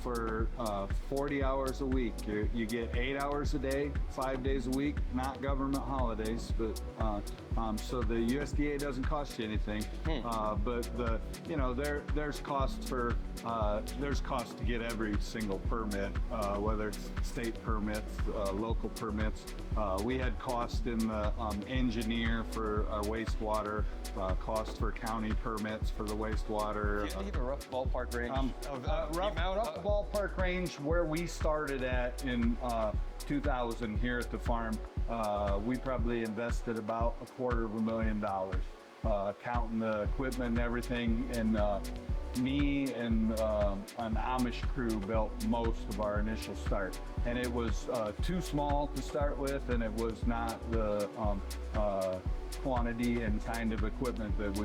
for 40 hours a week. You get 8 hours a day, 5 days a week, not government holidays, but so the USDA doesn't cost you anything. But there's costs for there's cost to get every single permit, whether it's state permits, local permits. We had cost in the engineer for wastewater, cost for county permits for the wastewater. Can you give a rough ballpark range Rough ballpark range where we started at in 2000 here at the farm. We probably invested about $250,000, counting the equipment and everything. And me and an Amish crew built most of our initial start. And it was too small to start with, and it was not the quantity and kind of equipment that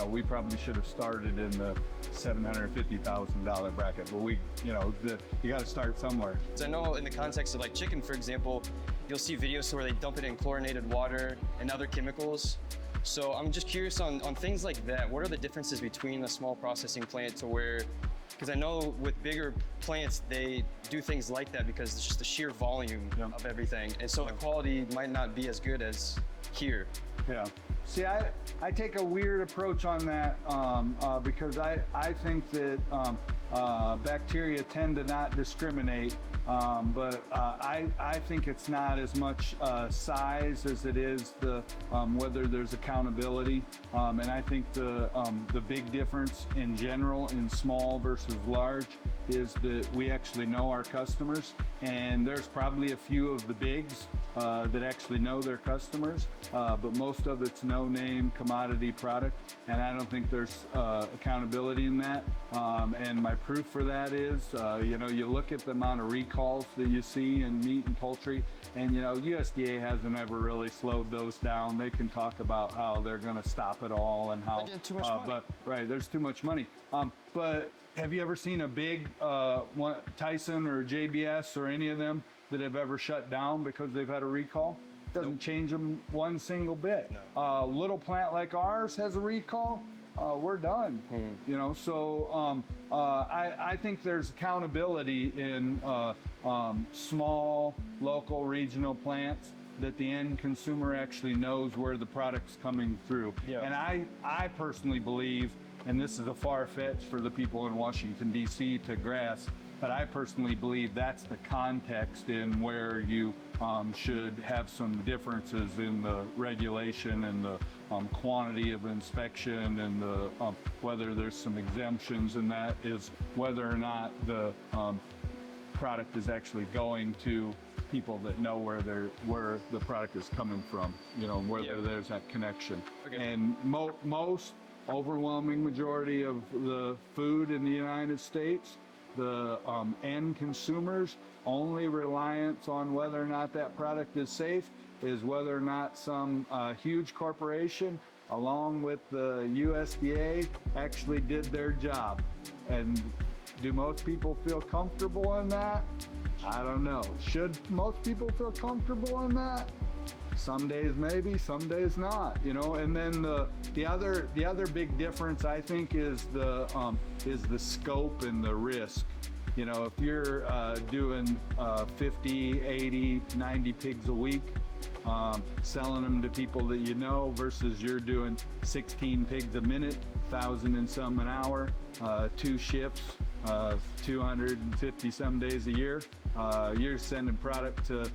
we probably should have started in the $750,000 bracket. But you got to start somewhere. I know in the context of like chicken, for example, you'll see videos where they dump it in chlorinated water and other chemicals. So I'm just curious on things like that. What are the differences between a small processing plant to where, because I know with bigger plants, they do things like that because it's just the sheer volume of everything. And so the quality might not be as good as here. Yeah. See, I take a weird approach on that because I think that bacteria tend to not discriminate, but I think it's not as much size as it is the whether there's accountability, and I think the big difference in general in small versus large is that we actually know our customers, and there's probably a few of the bigs that actually know their customers, but most of it's no-name commodity product, and I don't think there's accountability in that. And my proof for that is, you look at the amount of recalls that you see in meat and poultry, and USDA hasn't ever really slowed those down. They can talk about how they're going to stop it all and how, too much money. But there's too much money. But have you ever seen a big Tyson or JBS or any of them that have ever shut down because they've had a recall? Doesn't change them one single bit. No. Little plant like ours has a recall, we're done. So I think there's accountability in small, local, regional plants that the end consumer actually knows where the product's coming through. Yeah. And I personally believe, and this is a far-fetched for the people in Washington, D.C. to grasp, but I personally believe that's the context in where you should have some differences in the regulation and the quantity of inspection and the whether there's some exemptions, and that is whether or not the product is actually going to people that know where the product is coming from, whether there's that connection. Okay. And most overwhelming majority of the food in the United States, the end consumers' only reliance on whether or not that product is safe is whether or not some huge corporation along with the USDA actually did their job. And do most people feel comfortable in that? I don't know. Should most people feel comfortable in that? Some days maybe, some days not, And then the other big difference I think is the scope and the risk. If you're doing 50, 80, 90 pigs a week, selling them to people that you know versus you're doing 16 pigs a minute, 1,000 and some an hour, 2 shifts, 250 some days a year, you're sending product to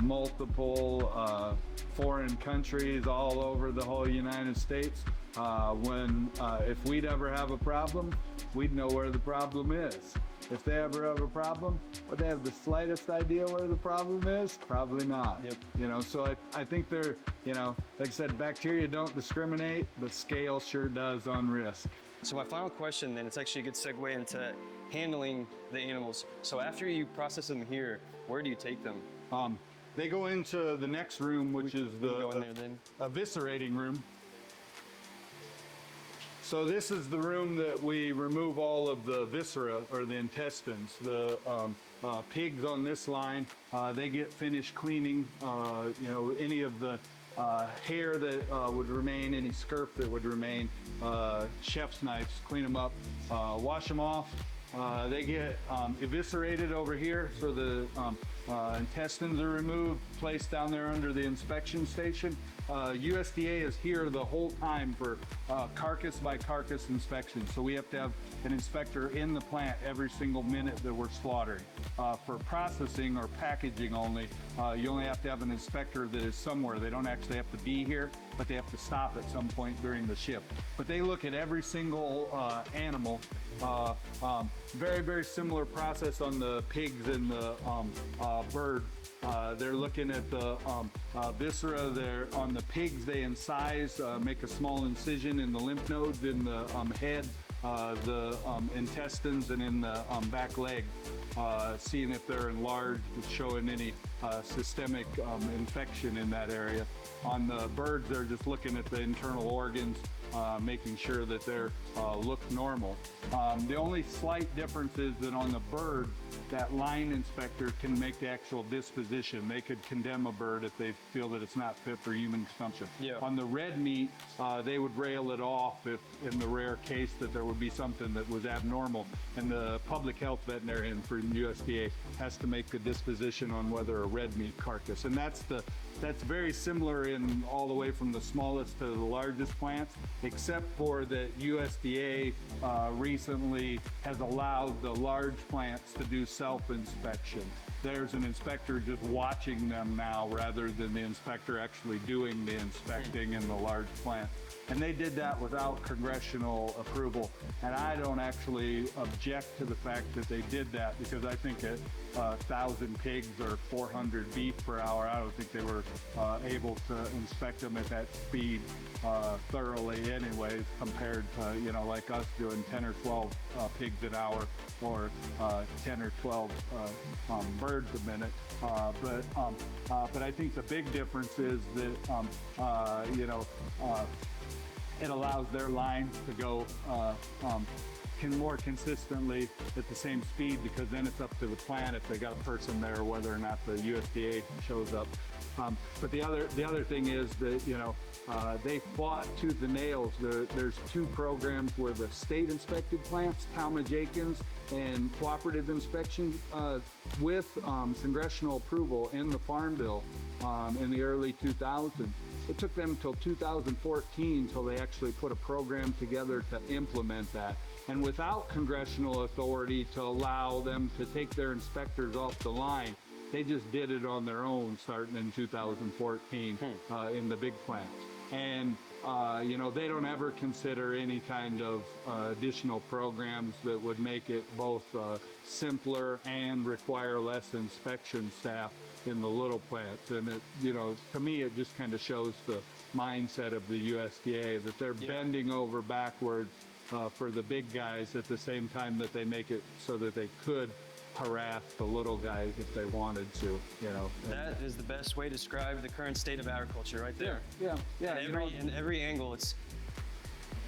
multiple foreign countries all over the whole United States. If we'd ever have a problem, we'd know where the problem is. If they ever have a problem, would they have the slightest idea where the problem is? Probably not. Yep. So I think they're, like I said, bacteria don't discriminate, but scale sure does on risk. So my final question then, it's actually a good segue into handling the animals. So after you process them here, where do you take them? they go into the next room, which is the Go in there then. eviscerating room. So this is the room that we remove all of the viscera or the intestines. The pigs on this line, they get finished cleaning. You know, any of the hair that would remain, any scurf that would remain, chef's knives, clean them up, wash them off. They get eviscerated over here, so the intestines are removed, placed down there under the inspection station. USDA is here the whole time for carcass by carcass inspection. So we have to have an inspector in the plant every single minute that we're slaughtering. For processing or packaging only, you only have to have an inspector that is somewhere. They don't actually have to be here, but they have to stop at some point during the shift. But they look at every single animal. Very, very similar process on the pigs and the bird. They're looking at the viscera. They're on the pigs. They incise, make a small incision in the lymph nodes, in the head, the intestines, and in the back leg, seeing if they're enlarged, showing any systemic infection in that area. On the birds, they're just looking at the internal organs, making sure that they're look normal. The only slight difference is that on the bird, that line inspector can make the actual disposition. They could condemn a bird if they feel that it's not fit for human consumption. Yeah. On the red meat, they would rail it off if, in the rare case that there would be something that was abnormal. And the public health veterinarian for USDA has to make the disposition on whether a red meat carcass. And that's very similar in all the way from the smallest to the largest plants, except for that USDA recently has allowed the large plants to do self-inspection. There's an inspector just watching them now rather than the inspector actually doing the inspecting in the large plant. And they did that without congressional approval. And I don't actually object to the fact that they did that, because I think at 1,000 pigs or 400 beef per hour, I don't think they were able to inspect them at that speed thoroughly anyways, compared to, you know, like us doing 10 or 12 pigs an hour or 10 or 12 birds a minute. But I think the big difference is that, you know, it allows their lines to go more consistently at the same speed, because then it's up to the plant if they got a person there, whether or not the USDA shows up. But the other thing is that, you know, they fought tooth and nails. There's two programs where the state inspected plants, Talmadge Akins, and cooperative inspection with congressional approval in the Farm Bill in the early 2000s. It took them until 2014 until they actually put a program together to implement that. And without congressional authority to allow them to take their inspectors off the line, they just did it on their own starting in 2014 in the big plants. And you know, they don't ever consider any kind of additional programs that would make it both simpler and require less inspection staff in the little plants. And it, you know, to me, it just kind of shows the mindset of the USDA that they're bending over backwards for the big guys at the same time that they make it so that they could harass the little guys if they wanted to, you know. That is the best way to describe the current state of agriculture right there. Yeah. In every angle, it's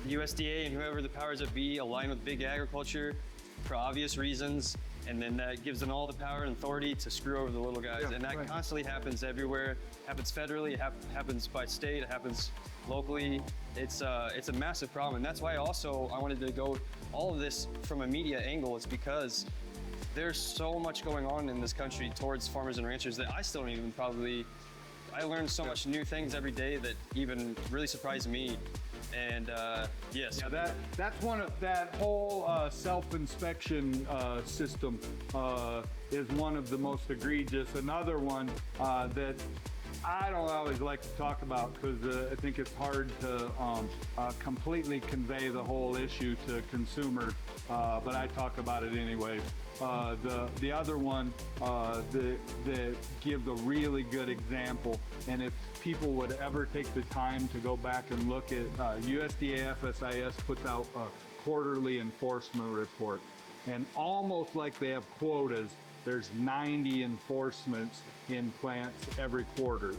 the USDA and whoever the powers that be align with big agriculture for obvious reasons, and then that gives them all the power and authority to screw over the little guys. And that constantly happens everywhere. It happens federally, it happens by state, it happens locally. It's a massive problem, and that's why also I wanted to go all of this from a media angle. It's because there's so much going on in this country towards farmers and ranchers that I still don't even I learn so much new things every day that even really surprise me. And yes. Yeah, that's one of that whole self-inspection system is one of the most egregious. Another one that I don't always like to talk about because I think it's hard to completely convey the whole issue to consumers, but I talk about it anyway. The other one that gives a really good example, and if people would ever take the time to go back and look at USDA FSIS puts out a quarterly enforcement report, and almost like they have quotas, there's 90 enforcements in plants every quarter.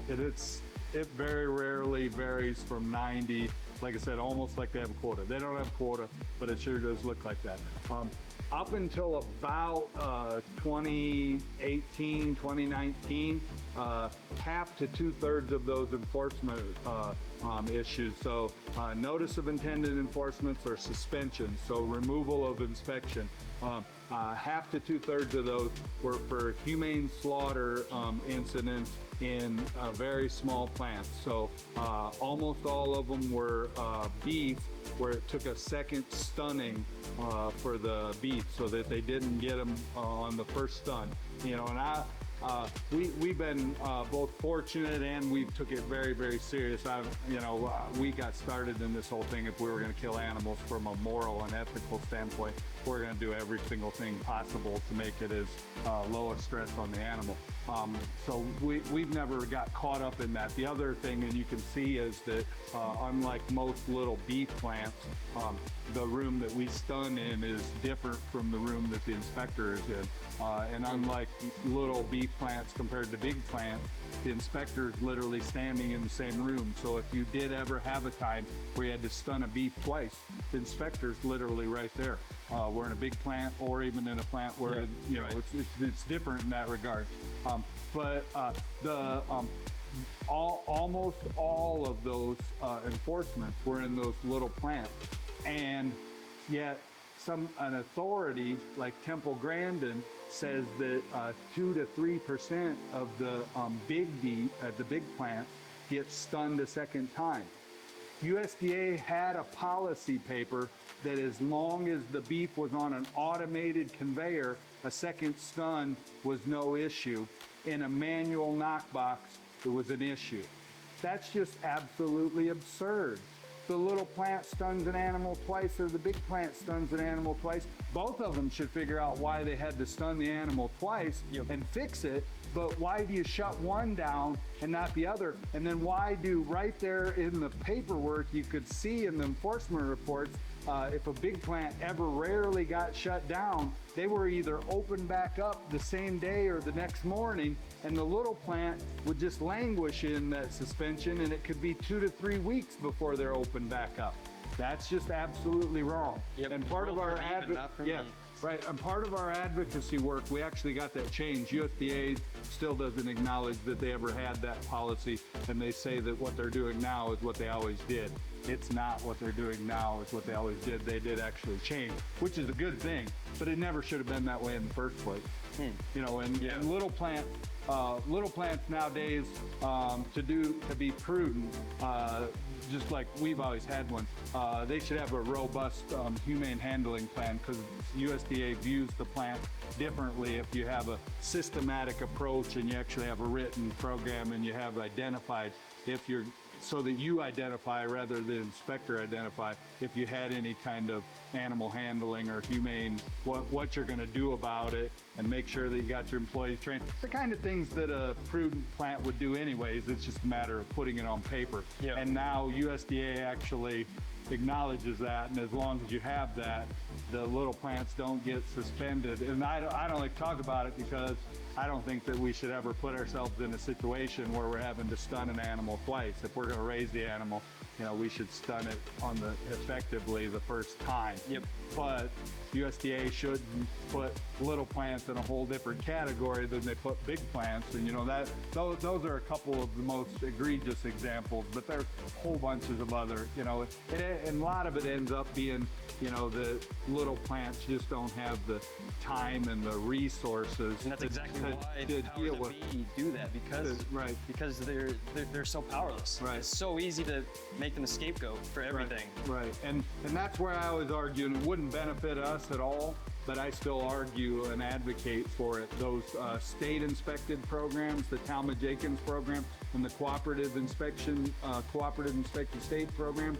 It very rarely varies from 90. Like I said, almost like they have a quota. They don't have a quota, but it sure does look like that. Up until about 2018, 2019, half to 2/3 of those enforcement issues. So notice of intended enforcements or suspension, so removal of inspection. Half to 2/3 of those were for humane slaughter incidents in very small plants. So almost all of them were beef, where it took a second stunning for the beef so that they didn't get them on the first stun. You know, and we've been both fortunate and we took it very, very serious. We got started in this whole thing. If we were going to kill animals from a moral and ethical standpoint, we're going to do every single thing possible to make it as low a stress on the animal. So we've never got caught up in that. The other thing, and you can see, is that unlike most little beef plants, the room that we stun in is different from the room that the inspector is in. And unlike little beef plants compared to big plants, the inspector is literally standing in the same room. So if you did ever have a time where you had to stun a beef twice, the inspector's literally right there. We're in a big plant, or even in a plant where it's different in that regard. Almost all of those enforcements were in those little plants, and yet an authority like Temple Grandin says that 2 to 3% of the big beef at the big plant gets stunned a second time. USDA had a policy paper that as long as the beef was on an automated conveyor, a second stun was no issue. In a manual knockbox, it was an issue. That's just absolutely absurd. The little plant stuns an animal twice, or the big plant stuns an animal twice. Both of them should figure out why they had to stun the animal twice and fix it. But why do you shut one down and not the other? And then why do, right there in the paperwork, you could see in the enforcement reports, if a big plant ever rarely got shut down, they were either opened back up the same day or the next morning, and the little plant would just languish in that suspension, and it could be 2 to 3 weeks before they're opened back up. That's just absolutely wrong. Yep. And part of our advocacy work, we actually got that changed. USDA still doesn't acknowledge that they ever had that policy, and they say that what they're doing now is what they always did. It's not what they're doing now, it's what they always did. They did actually change, which is a good thing, but it never should have been that way in the first place. You know, and little plants nowadays, to be prudent, just like we've always had one, they should have a robust humane handling plan, because USDA views the plant differently if you have a systematic approach and you actually have a written program and you have identified so that you identify rather than the inspector identify if you had any kind of animal handling or humane, what you're going to do about it, and make sure that you got your employees trained. The kind of things that a prudent plant would do anyways. It's just a matter of putting it on paper. Yep. And now USDA actually acknowledges that, and as long as you have that, the little plants don't get suspended. And I don't like to talk about it because I don't think that we should ever put ourselves in a situation where we're having to stun an animal twice. If we're going to raise the animal, we should stun it effectively the first time. Yep. But USDA should put little plants in a whole different category than they put big plants, and those are a couple of the most egregious examples. But there's whole bunches of other, and a lot of it ends up being, the little plants just don't have the time and the resources. And that's exactly why powers that be do that, because they're so powerless. Right. It's so easy to make them a scapegoat for everything. Right. And that's where I always argue, and it wouldn't benefit us at all, but I still argue and advocate for it. Those state inspected programs, the Talmadge-Akins program, and the cooperative inspected state program,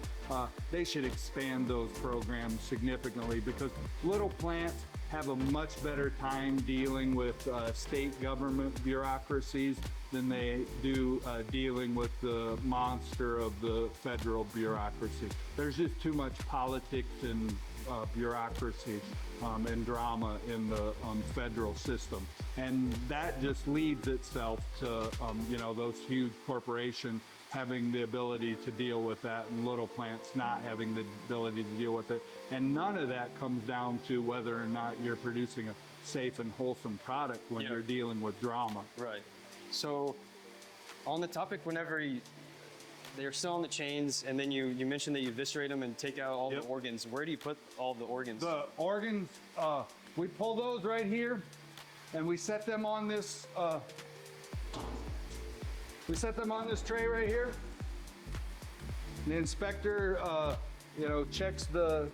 they should expand those programs significantly, because little plants have a much better time dealing with state government bureaucracies than they do dealing with the monster of the federal bureaucracy. There's just too much politics and bureaucracy and drama in the federal system. And that just leads itself to, those huge corporations having the ability to deal with that and little plants not having the ability to deal with it. And none of that comes down to whether or not you're producing a safe and wholesome product when you're dealing with drama. Right. So on the topic, whenever they're still on the chains, and then you mentioned that you eviscerate them and take out all the organs. Where do you put all the organs? The organs, we pull those right here, and we set them on this. We set them on this tray right here. The inspector, checks the,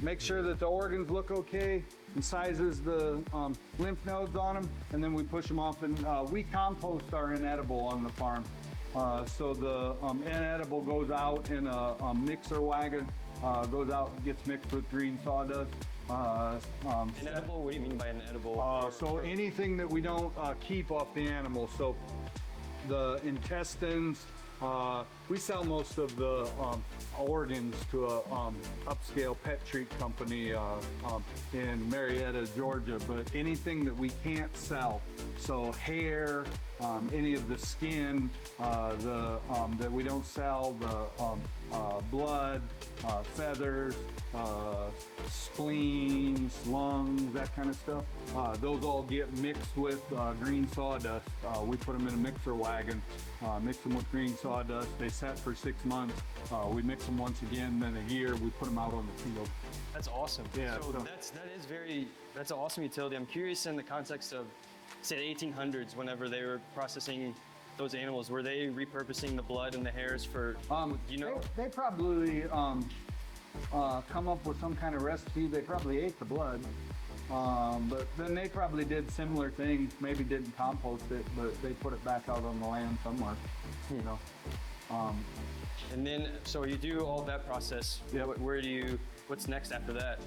makes sure that the organs look okay, and sizes the lymph nodes on them, and then we push them off. And we compost our inedible on the farm. So the inedible goes out in a mixer wagon, goes out and gets mixed with green sawdust. Inedible? What do you mean by inedible? So anything that we don't keep off the animal. So the intestines, we sell most of the organs to a upscale pet treat company in Marietta, Georgia. But anything that we can't sell, so hair, any of the skin, that we don't sell, the blood, feathers, spleens, lungs, that kind of stuff. Those all get mixed with green sawdust. We put them in a mixer wagon, mix them with green sawdust. They set for 6 months. We mix them once again, then a year, we put them out on the field. That's awesome. Yeah. So that's an awesome utility. I'm curious in the context of, say, the 1800s, whenever they were processing those animals, were they repurposing the blood and the hairs for, They probably come up with some kind of recipe. They probably ate the blood. But then they probably did similar things, maybe didn't compost it, but they put it back out on the land somewhere, And then, so you do all that process. Yep. What's next after that?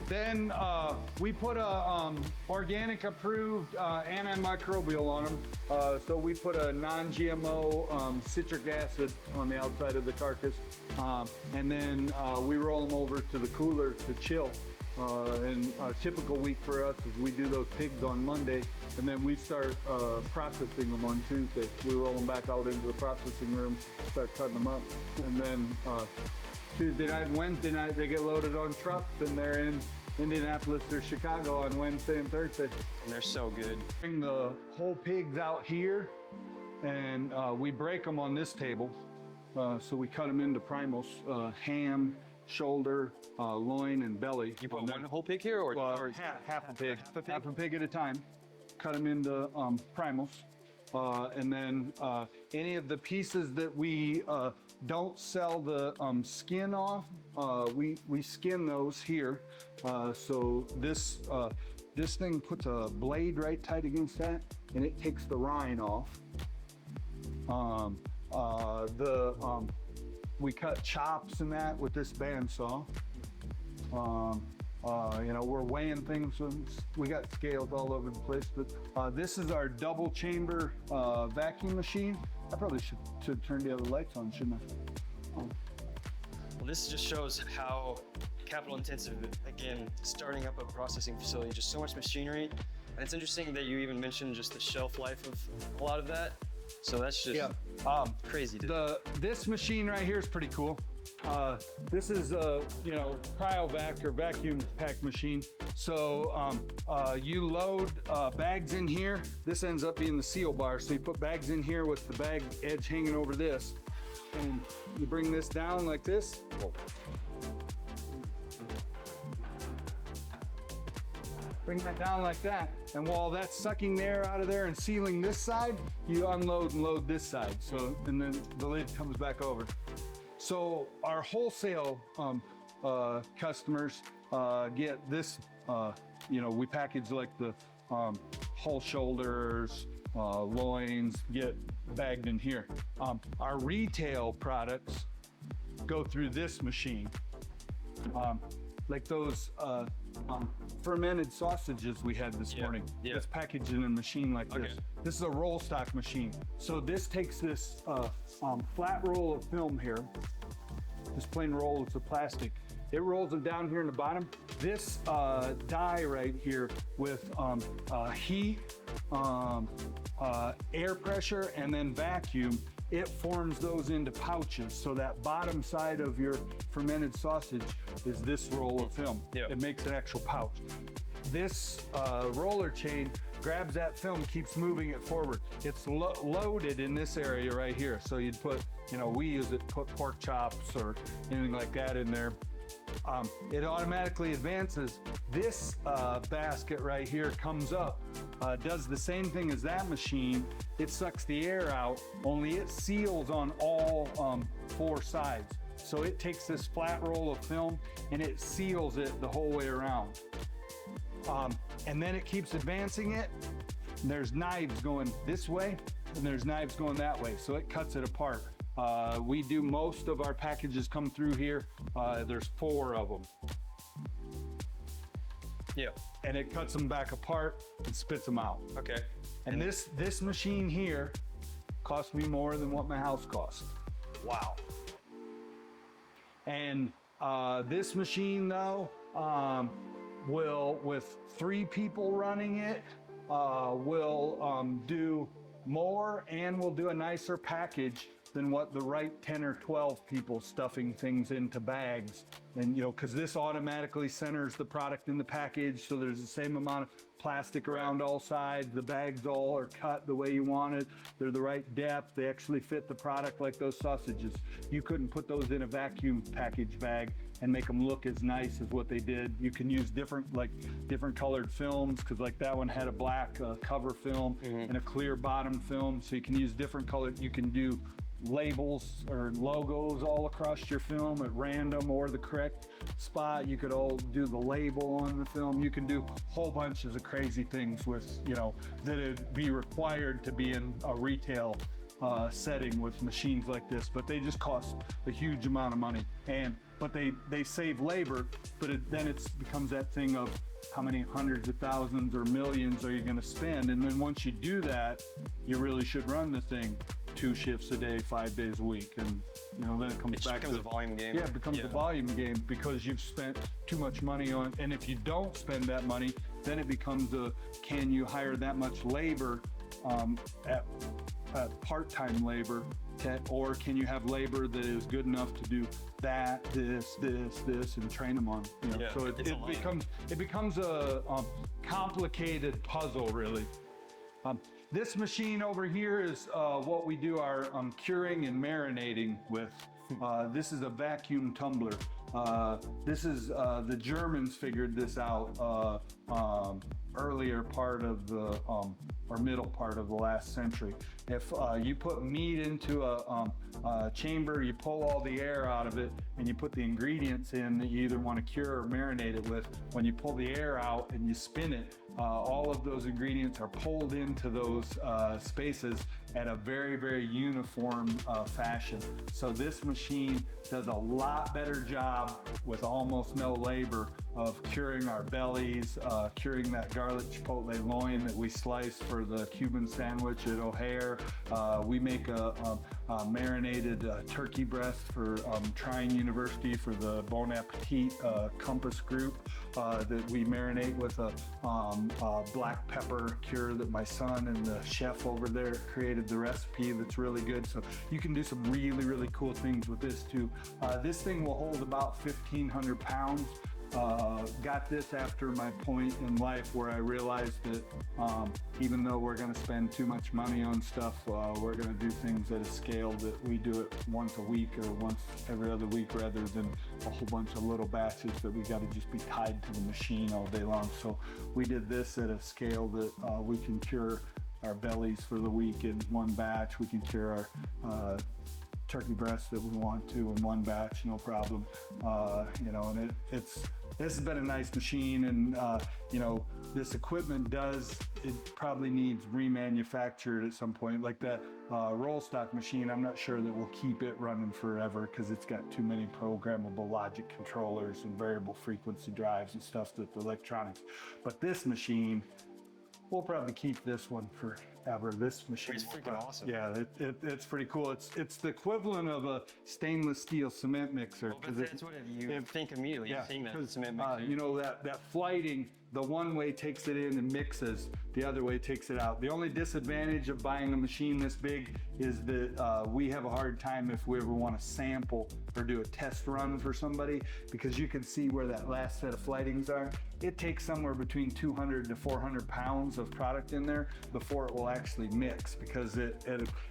Then we put a organic approved antimicrobial on them. So we put a non-GMO citric acid on the outside of the carcass. And then we roll them over to the cooler to chill. And a typical week for us is we do those pigs on Monday, and then we start processing them on Tuesday. We roll them back out into the processing room, start cutting them up, and then Tuesday night and Wednesday night they get loaded on trucks, and they're in Indianapolis or Chicago on Wednesday and Thursday. And they're so good. Bring the whole pigs out here, and we break them on this table. So we cut them into primals, ham, shoulder, loin, and belly. You put one whole pig here, or half a pig? Half a pig at a time. Cut them into primals. And then any of the pieces that we don't sell the skin off, we skin those here. So this thing puts a blade right tight against that, and it takes the rind off. We cut chops and that with this bandsaw. We're weighing things. We got scales all over the place, but this is our double chamber vacuum machine. I probably should turn the other lights on, shouldn't I? Well, this just shows how capital intensive, again, starting up a processing facility, just so much machinery. And it's interesting that you even mentioned just the shelf life of a lot of that. So that's just crazy. This machine right here is pretty cool. This is a cryovac or vacuum pack machine. So you load bags in here. This ends up being the seal bar. So you put bags in here with the bag edge hanging over this, and you bring this down like this. Bring that down like that. And while that's sucking the air out of there and sealing this side, you unload and load this side. So, and then the lid comes back over. So our wholesale customers get this, we package like the whole shoulders, loins, get bagged in here. Our retail products go through this machine. Like those fermented sausages we had this morning. Yeah. It's packaged in a machine like this. This is a roll stock machine. So this takes this flat roll of film here, this plain roll, it's a plastic, It rolls them down here in the bottom. This die right here with heat, air pressure, and then vacuum, it forms those into pouches. So that bottom side of your fermented sausage is this roll of film. Yeah. It makes an actual pouch. This roller chain grabs that film, keeps moving it forward. It's loaded in this area right here. So you'd put, we use it, put pork chops or anything like that in there. It automatically advances. This basket right here comes up, does the same thing as that machine. It sucks the air out, only it seals on all 4 sides. So it takes this flat roll of film and it seals it the whole way around. And then it keeps advancing it. And there's knives going this way and there's knives going that way. So it cuts it apart. We do most of our packages come through here. There's 4 of them. Yeah. And it cuts them back apart and spits them out. Okay. And this machine here cost me more than what my house cost. Wow. And this machine though, will, with 3 people running it, will do more and will do a nicer package than what the right 10 or 12 people stuffing things into bags. And because this automatically centers the product in the package, so there's the same amount of plastic around all sides. The bags all are cut the way you want it. They're the right depth. They actually fit the product like those sausages. You couldn't put those in a vacuum package bag and make them look as nice as what they did. You can use different colored films, because like that one had a black cover film and a clear bottom film. So you can use different colors. You can do labels or logos all across your film at random or the correct spot. You could all do the label on the film. You can do whole bunches of crazy things with, that'd be required to be in a retail setting with machines like this, but they just cost a huge amount of money. But they save labor, but then it becomes that thing of how many hundreds of thousands or millions are you going to spend? And then once you do that, you really should run the thing 2 shifts a day, 5 days a week. And then it comes back to a volume game. Yeah, it becomes a volume game because you've spent too much money on, and if you don't spend that money, then it becomes can you hire that much labor at part-time labor, or can you have labor that is good enough to do that, this, and train them on? So it becomes a complicated puzzle, really. This machine over here is what we do our curing and marinating with. This is a vacuum tumbler. This is the Germans figured this out earlier part of the or middle part of the last century. If you put meat into a chamber, you pull all the air out of it, and you put the ingredients in that you either want to cure or marinate it with. When you pull the air out and you spin it, all of those ingredients are pulled into those spaces at a very, very uniform fashion. So this machine does a lot better job with almost no labor of curing our bellies, curing that garlic chipotle loin that we slice for the Cuban sandwich at O'Hare. We make a marinated turkey breast for Trine University for the Bon Appetit Compass group that we marinate with a black pepper cure that my son and the chef over there created the recipe that's really good. So you can do some really, really cool things with this too. This thing will hold about 1,500 pounds. Got this after my point in life where I realized that even though we're going to spend too much money on stuff, we're going to do things at a scale that we do it once a week or once every other week rather than a whole bunch of little batches that we got to just be tied to the machine all day long. So we did this at a scale that we can cure our bellies for the week in one batch. We can cure our turkey breasts that we want to in one batch, no problem. And this has been a nice machine, and this equipment it probably needs remanufactured at some point. Like that roll stock machine, I'm not sure that we'll keep it running forever because it's got too many programmable logic controllers and variable frequency drives and stuff, that the electronics. But this machine, we'll probably keep this one for ever. This machine. It's freaking awesome. Yeah, it's pretty cool. It's the equivalent of a stainless steel cement mixer. Well, but that's what you think immediately. Yeah, Seeing that 'cause, cement mixer. you know, that flighting, the one way takes it in and mixes, the other way takes it out. The only disadvantage of buying a machine this big is that we have a hard time if we ever want to sample or do a test run for somebody, because you can see where that last set of flightings are. It takes somewhere between 200 to 400 pounds of product in there before it will actually mix, because at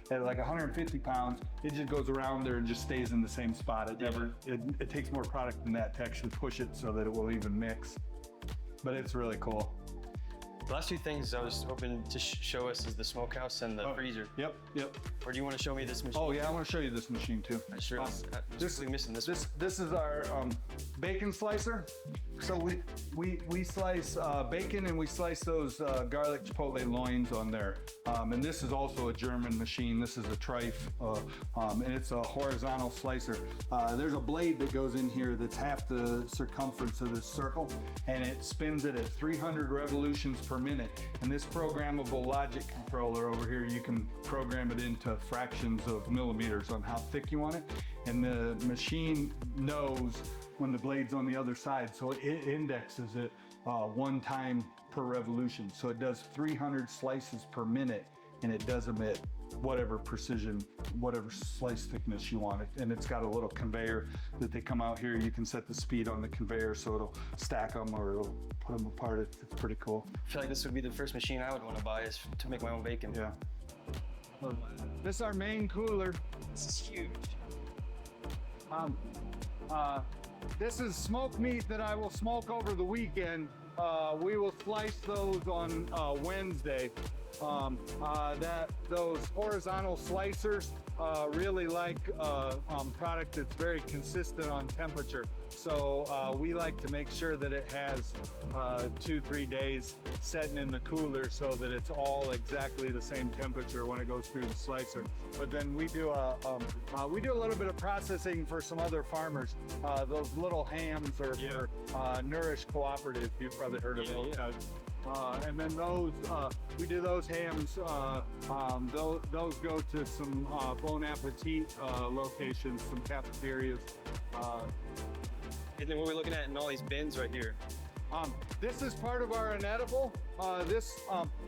like 150 pounds, it just goes around there and just stays in the same spot. It takes more product than that to actually push it so that it will even mix. But it's really cool. The last two things I was hoping to show us is the smokehouse and the freezer. Yep. Or do you want to show me this machine? Oh yeah, I want to show you this machine too. I sure was missing this. This is our bacon slicer. So we slice bacon, and we slice those garlic chipotle loins on there. And this is also a German machine. This is a Trife, and it's a horizontal slicer. There's a blade that goes in here that's half the circumference of this circle, and it spins it at 300 revolutions per minute. And this programmable logic controller over here, you can program it into fractions of millimeters on how thick you want it. And the machine knows when the blade's on the other side, so it indexes it 1 time per revolution. So it does 300 slices per minute, and it does them at whatever precision, whatever slice thickness you want it. And it's got a little conveyor that they come out here. You can set the speed on the conveyor so it'll stack them or it'll put them apart. It's pretty cool. I feel like this would be the first machine I would want to buy, is to make my own bacon. Yeah. This is our main cooler. This is huge. This is smoked meat that I will smoke over the weekend. We will slice those on Wednesday. Those horizontal slicers really like product that's very consistent on temperature. So we like to make sure that it has 2-3 days setting in the cooler so that it's all exactly the same temperature when it goes through the slicer. But then we do a little bit of processing for some other farmers. Those little hams are for Nourish Cooperative. You've probably heard of those. Yeah. And then those, we do those hams, those go to some Bon Appetit locations, some cafeterias. And then what we're looking at in all these bins right here. This is part of our inedible.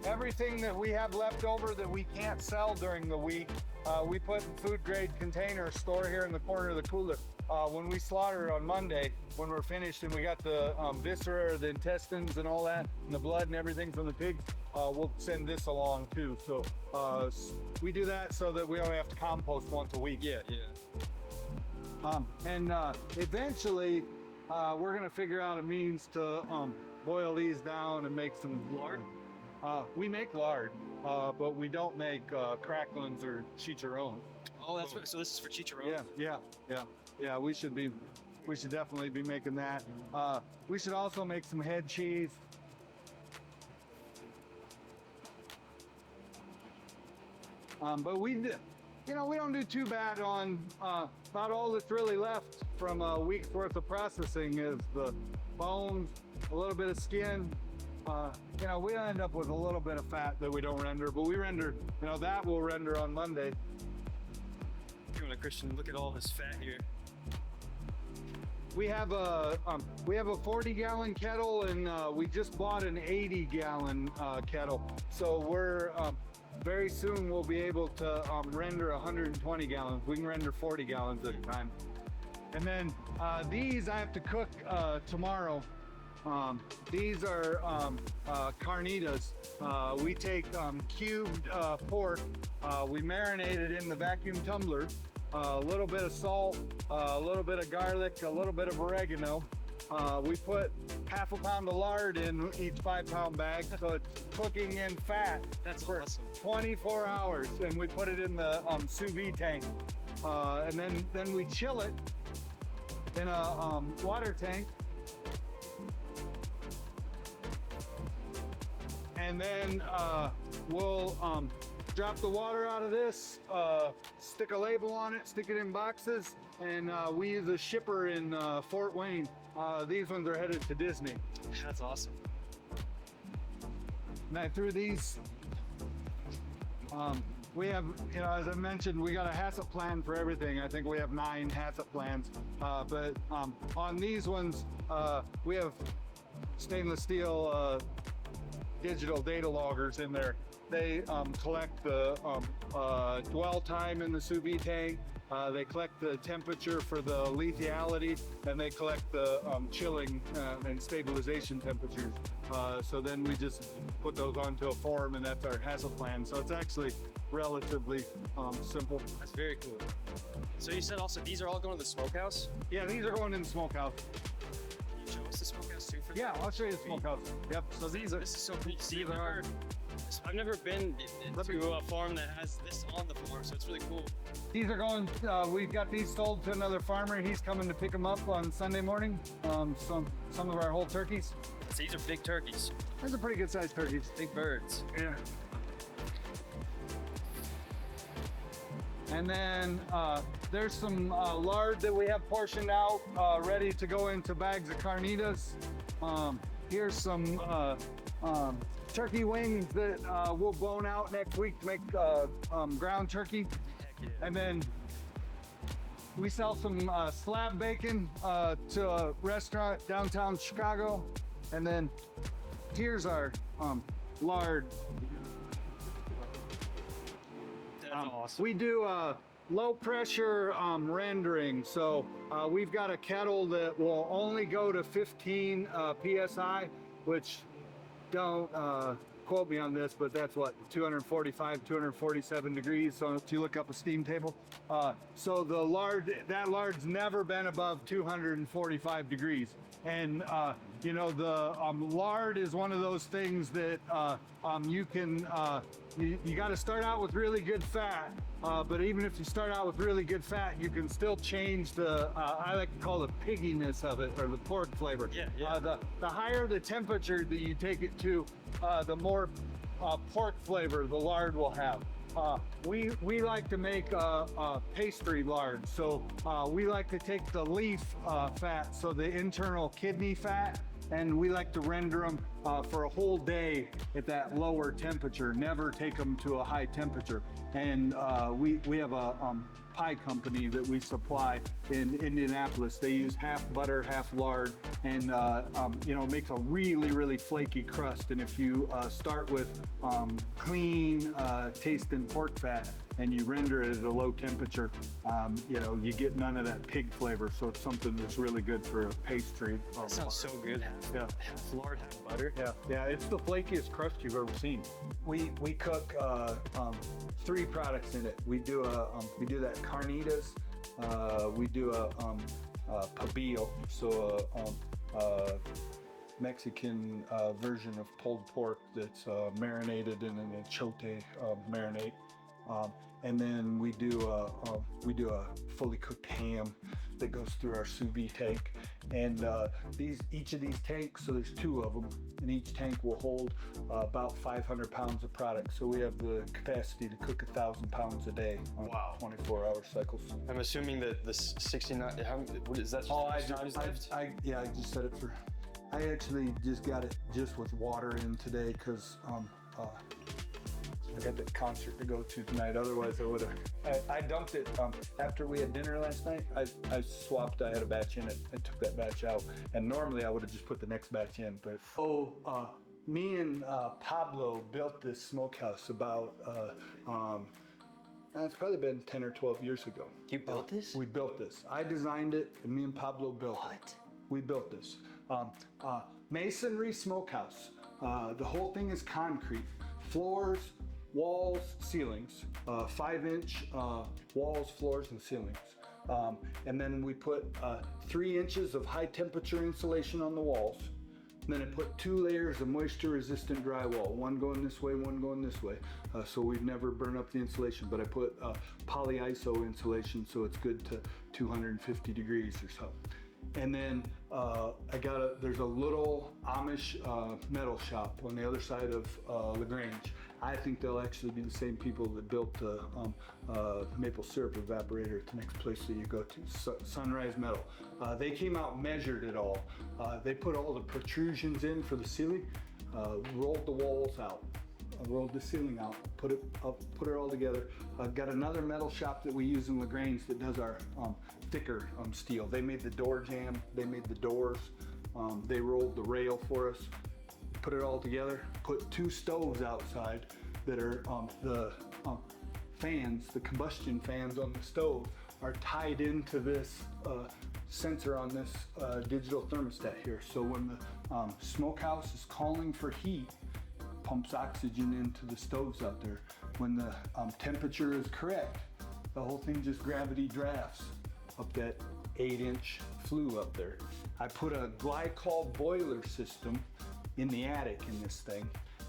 Everything that we have left over that we can't sell during the week, we put in food grade containers, store here in the corner of the cooler. When we slaughter on Monday, when we're finished and we got the viscera, the intestines and all that, and the blood and everything from the pigs, we'll send this along too. So we do that so that we only have to compost once a week. Yeah. Eventually, we're gonna figure out a means to boil these down and make some lard. We make lard, but we don't make cracklings or chicharron. Oh, that's what, so this is for chicharron. Yeah. We should definitely be making that. We should also make some head cheese. But we don't do too bad on about all that's really left from a week's worth of processing is the bones, a little bit of skin. We end up with a little bit of fat that we don't render, but we render, that will render on Monday. Christian, look at all this fat here. We have a 40-gallon kettle, and we just bought an 80-gallon kettle. So we're very soon we'll be able to render 120 gallons. We can render 40 gallons at a time. And then these I have to cook tomorrow. These are carnitas. We take cubed pork, we marinate it in the vacuum tumbler, a little bit of salt, a little bit of garlic, a little bit of oregano. We put half a pound of lard in each 5-pound bag, so it's cooking in fat. That's for awesome. 24 hours, and we put it in the sous vide tank. And then we chill it in a water tank. And then we'll drop the water out of this, stick a label on it, stick it in boxes, and we use a shipper in Fort Wayne. These ones are headed to Disney. That's awesome. And I threw these We have, as I mentioned, we got a HACCP plan for everything. I think we have 9 HACCP plans, but on these ones, we have stainless steel digital data loggers in there. They collect the dwell time in the sous vide tank. They collect the temperature for the lethality, and they collect the chilling and stabilization temperatures. So then we just put those onto a form, and that's our HACCP plan. So it's actually relatively simple. That's very cool. So you said also these are all going to the smokehouse? Yeah, these are going in the smokehouse. Can you show us the smokehouse too? Yeah, I'll show you the smokehouse. Yep. So these are. This is so cool. See, I've never been to a farm that has this on the farm, so it's really cool. These are going. We've got these sold to another farmer. He's coming to pick them up on Sunday morning. Some of our whole turkeys. So these are big turkeys. Those are pretty good sized turkeys. Big birds. Yeah. And then there's some lard that we have portioned out, ready to go into bags of carnitas. Here's some turkey wings that we'll bone out next week to make ground turkey. Yeah. And then we sell some slab bacon to a restaurant downtown Chicago. And then here's our lard. That's awesome. We do low pressure rendering. So we've got a kettle that will only go to 15 PSI, which don't quote me on this, but that's what, 245, 247 degrees. So if you look up a steam table. So the that lard's never been above 245 degrees. And the lard is one of those things that you can, you got to start out with really good fat. But even if you start out with really good fat, you can still change the, I like to call the pigginess of it, or the pork flavor. Yeah. The higher the temperature that you take it to, the more pork flavor the lard will have. We like to make pastry lard, so we like to take the leaf fat, so the internal kidney fat, and we like to render them for a whole day at that lower temperature, never take them to a high temperature. And we have a pie company that we supply in Indianapolis. They use half butter, half lard, and makes a really flaky crust. And if you start with clean tasting pork fat and you render it at a low temperature, you get none of that pig flavor. So it's something that's really good for a pastry. That sounds so good. Half lard, half butter. Yeah, it's the flakiest crust you've ever seen. We cook 3 products in it. We do that carnitas. We do a pabillo, so a Mexican version of pulled pork that's marinated in an echote marinade. And then we do a fully cooked ham that goes through our sous vide tank. And each of these tanks, so there's 2 of them, and each tank will hold about 500 pounds of product. So we have the capacity to cook 1,000 pounds a day on 24-hour cycles. I'm assuming that the 69. What is that? I just said it for. I actually just got it just with water in today because I got that concert to go to tonight. Otherwise, I would have. I dumped it after we had dinner last night. I swapped. I had a batch in it. I took that batch out, and normally I would have just put the next batch in. But me and Pablo built this smokehouse about. It's probably been 10 or 12 years ago. You built this? We built this. I designed it, and me and Pablo built it. We built this. Masonry smokehouse. The whole thing is concrete. Floors, walls, ceilings. 5-inch walls, floors, and ceilings. And then we put 3 inches of high temperature insulation on the walls. And then I put 2 layers of moisture resistant drywall, one going this way, one going this way. So we'd never burn up the insulation, but I put polyiso insulation so it's good to 250 degrees or so. And then there's a little Amish metal shop on the other side of LaGrange. I think they'll actually be the same people that built the maple syrup evaporator at the next place that you go to, Sunrise Metal. They came out, measured it all. They put all the protrusions in for the ceiling, rolled the walls out, I rolled the ceiling out, put it all together. I've got another metal shop that we use in LaGrange that does our thicker steel. They made the door jamb, they made the doors, they rolled the rail for us, put it all together, put 2 stoves outside that are the fans, the combustion fans on the stove are tied into this sensor on this digital thermostat here. So when the smokehouse is calling for heat, pumps oxygen into the stoves out there. When the temperature is correct, the whole thing just gravity drafts up that 8-inch flue up there. I put a glycol boiler system in the attic in this thing.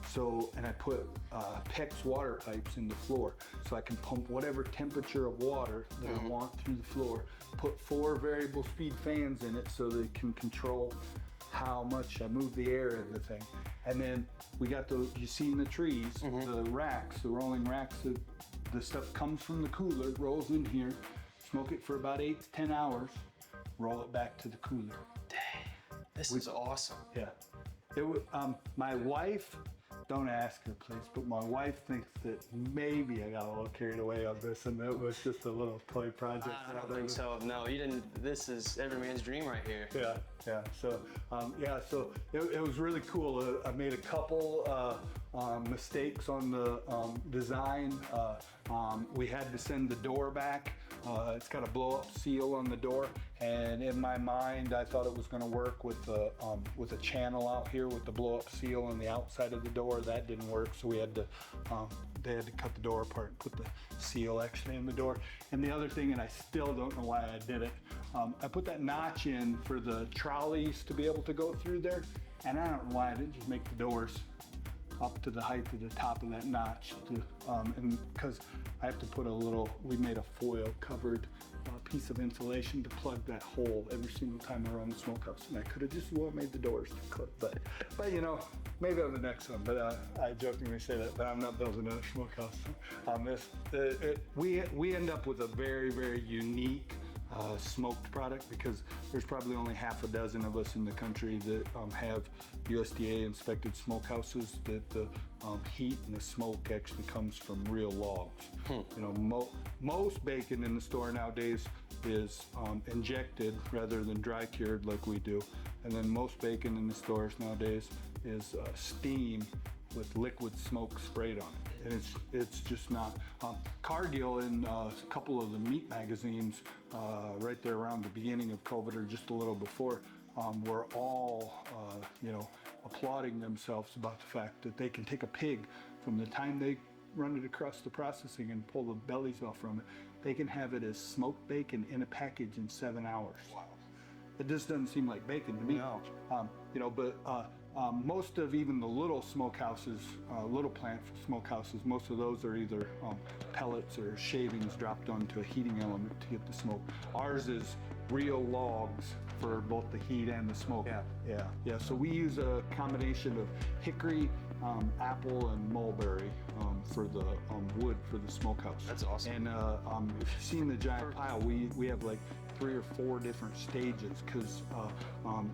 So, and I put PEX water pipes in the floor so I can pump whatever temperature of water that I want through the floor. Put 4 variable speed fans in it so they can control how much I move the air in the thing. And then we got you see in the trees, the racks, the rolling racks, the stuff comes from the cooler, rolls in here, smoke it for about 8 to 10 hours, roll it back to the cooler. Dang, this is awesome. Yeah. My wife, don't ask her please, but my wife thinks that maybe I got a little carried away on this and it was just a little toy project. I don't think so. No, you didn't. This is every man's dream right here. Yeah. So, so it was really cool. I made a couple mistakes on the design. We had to send the door back. It's got a blow-up seal on the door, and in my mind, I thought it was going to work with a channel out here with the blow-up seal on the outside of the door. That didn't work, so we had to they had to cut the door apart and put the seal actually in the door. And the other thing, and I still don't know why I did it, I put that notch in for the trolleys to be able to go through there, and I don't know why I didn't just make the doors up to the height of the top of that notch, and because I have to put we made a foil covered piece of insulation to plug that hole every single time I run the smokehouse, and I could have just made the doors to clip, but you know, maybe on the next one. But I jokingly say that, but I'm not building a smokehouse. We end up with a very, very unique smoked product because there's probably only half a dozen of us in the country that have USDA inspected smokehouses that the heat and the smoke actually comes from real logs. You know, most bacon in the store nowadays is injected rather than dry cured like we do, and then most bacon in the stores nowadays is steam with liquid smoke sprayed on it, and it's just not. Cargill in a couple of the meat magazines right there around the beginning of COVID or just a little before were all applauding themselves about the fact that they can take a pig from the time they run it across the processing and pull the bellies off from it, they can have it as smoked bacon in a package in 7 hours. Wow. It just doesn't seem like bacon to me. No. Most of even the little smokehouses, little plant smokehouses, most of those are either pellets or shavings dropped onto a heating element to get the smoke. Ours is real logs for both the heat and the smoke. Yeah. So we use a combination of hickory, apple, and mulberry for the wood for the smokehouse. That's awesome. And if you've seen the giant pile, we have like 3 or 4 different stages because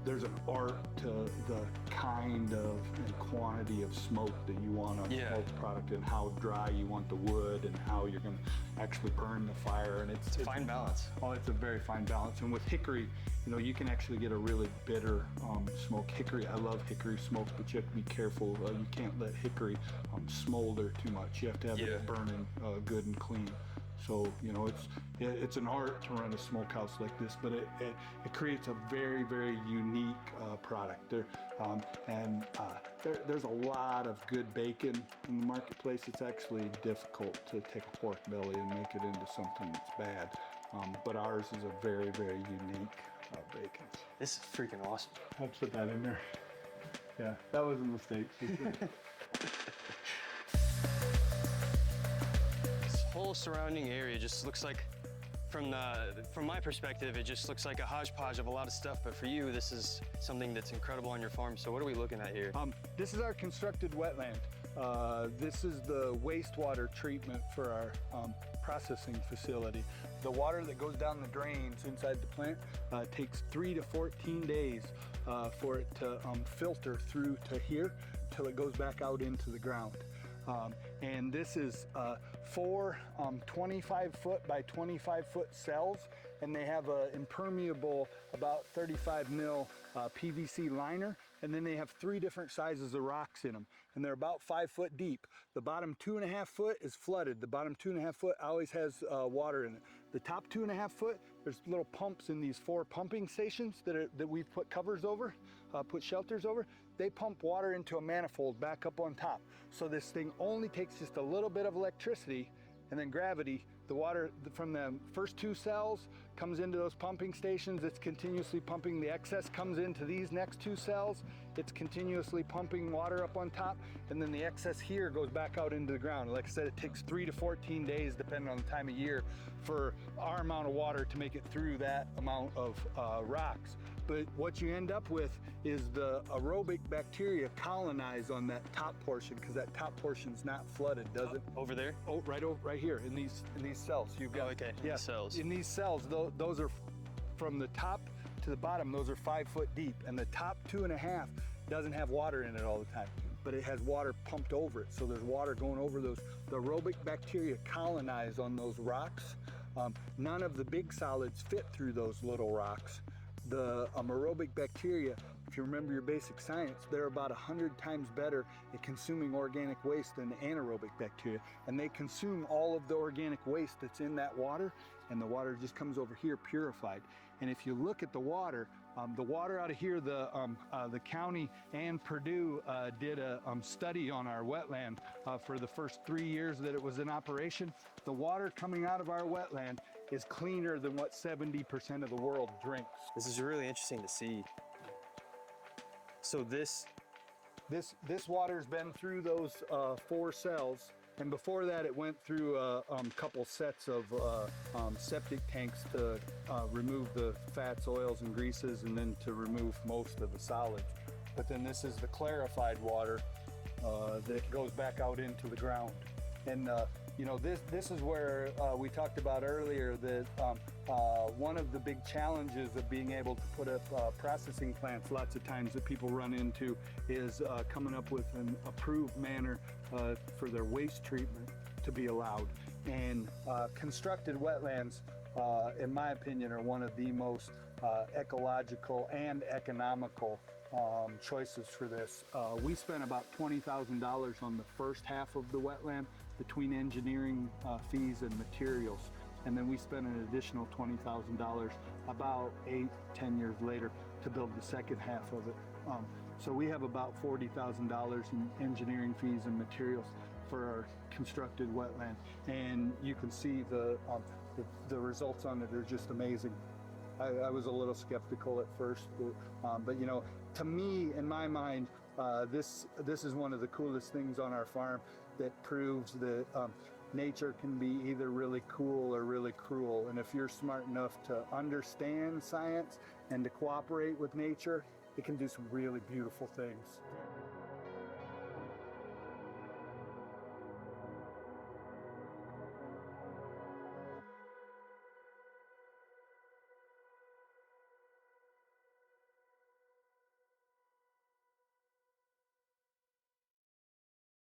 there's an art to the kind of and quantity of smoke that you want on a smoked product, and how dry you want the wood, and how you're going to actually burn the fire. And it's a fine balance. Oh, it's a very fine balance. And with hickory, you can actually get a really bitter smoke. Hickory, I love hickory smoke, but you have to be careful. You can't let hickory smolder too much. You have to have it burning good and clean. So, it's an art to run a smokehouse like this, but it creates a very, very unique product. There's a lot of good bacon in the marketplace. It's actually difficult to take a pork belly and make it into something that's bad. But ours is a very, very unique bacon. This is freaking awesome. I'll put that in there. Yeah, that was a mistake. Whole surrounding area just looks like, from my perspective, it just looks like a hodgepodge of a lot of stuff, but for you, this is something that's incredible on your farm. So what are we looking at here? This is our constructed wetland. This is the wastewater treatment for our processing facility. The water that goes down the drains inside the plant takes 3 to 14 days for it to filter through to here till it goes back out into the ground. And this is four 25 foot by 25 foot cells, and they have an impermeable about 35 mil PVC liner, and then they have 3 different sizes of rocks in them, and they're about 5 foot deep. The bottom 2.5 foot is flooded. The bottom 2.5 foot always has water in it. The top 2.5 foot, there's little pumps in these 4 pumping stations that we've put covers over, put shelters over. They pump water into a manifold back up on top. So this thing only takes just a little bit of electricity, and then gravity, the water from the first 2 cells comes into those pumping stations. It's continuously pumping. The excess comes into these next 2 cells. It's continuously pumping water up on top, and then the excess here goes back out into the ground. Like I said, it takes 3 to 14 days, depending on the time of year, for our amount of water to make it through that amount of rocks. But what you end up with is the aerobic bacteria colonize on that top portion, because that top portion's not flooded, does it? Over there? Oh, right here in these cells. You've got, okay, yeah, cells. In these cells, those are from the top to the bottom. Those are 5 foot deep, and the top 2.5 doesn't have water in it all the time, but it has water pumped over it. So there's water going over those. The aerobic bacteria colonize on those rocks. None of the big solids fit through those little rocks. The aerobic bacteria, if you remember your basic science, they're about 100 times better at consuming organic waste than the anaerobic bacteria. And they consume all of the organic waste that's in that water, and the water just comes over here purified. And if you look at the water out of here, the county and Purdue did a study on our wetland for the first 3 years that it was in operation. The water coming out of our wetland is cleaner than what 70% of the world drinks. This is really interesting to see. So this water's been through those 4 cells, and before that it went through a couple sets of septic tanks to remove the fats, oils, and greases, and then to remove most of the solids. But then this is the clarified water that goes back out into the ground. And you know, this is where we talked about earlier that one of the big challenges of being able to put up processing plants lots of times that people run into is coming up with an approved manner for their waste treatment to be allowed. And constructed wetlands, in my opinion, are one of the most ecological and economical choices for this. We spent about $20,000 on the first half of the wetland between engineering fees and materials. And then we spent an additional $20,000 about 8-10 years later to build the second half of it. So we have about $40,000 in engineering fees and materials for our constructed wetland. And you can see the results on it are just amazing. I was a little skeptical at first, but you know, to me, in my mind, this is one of the coolest things on our farm that proves that nature can be either really cool or really cruel. And if you're smart enough to understand science and to cooperate with nature, it can do some really beautiful things.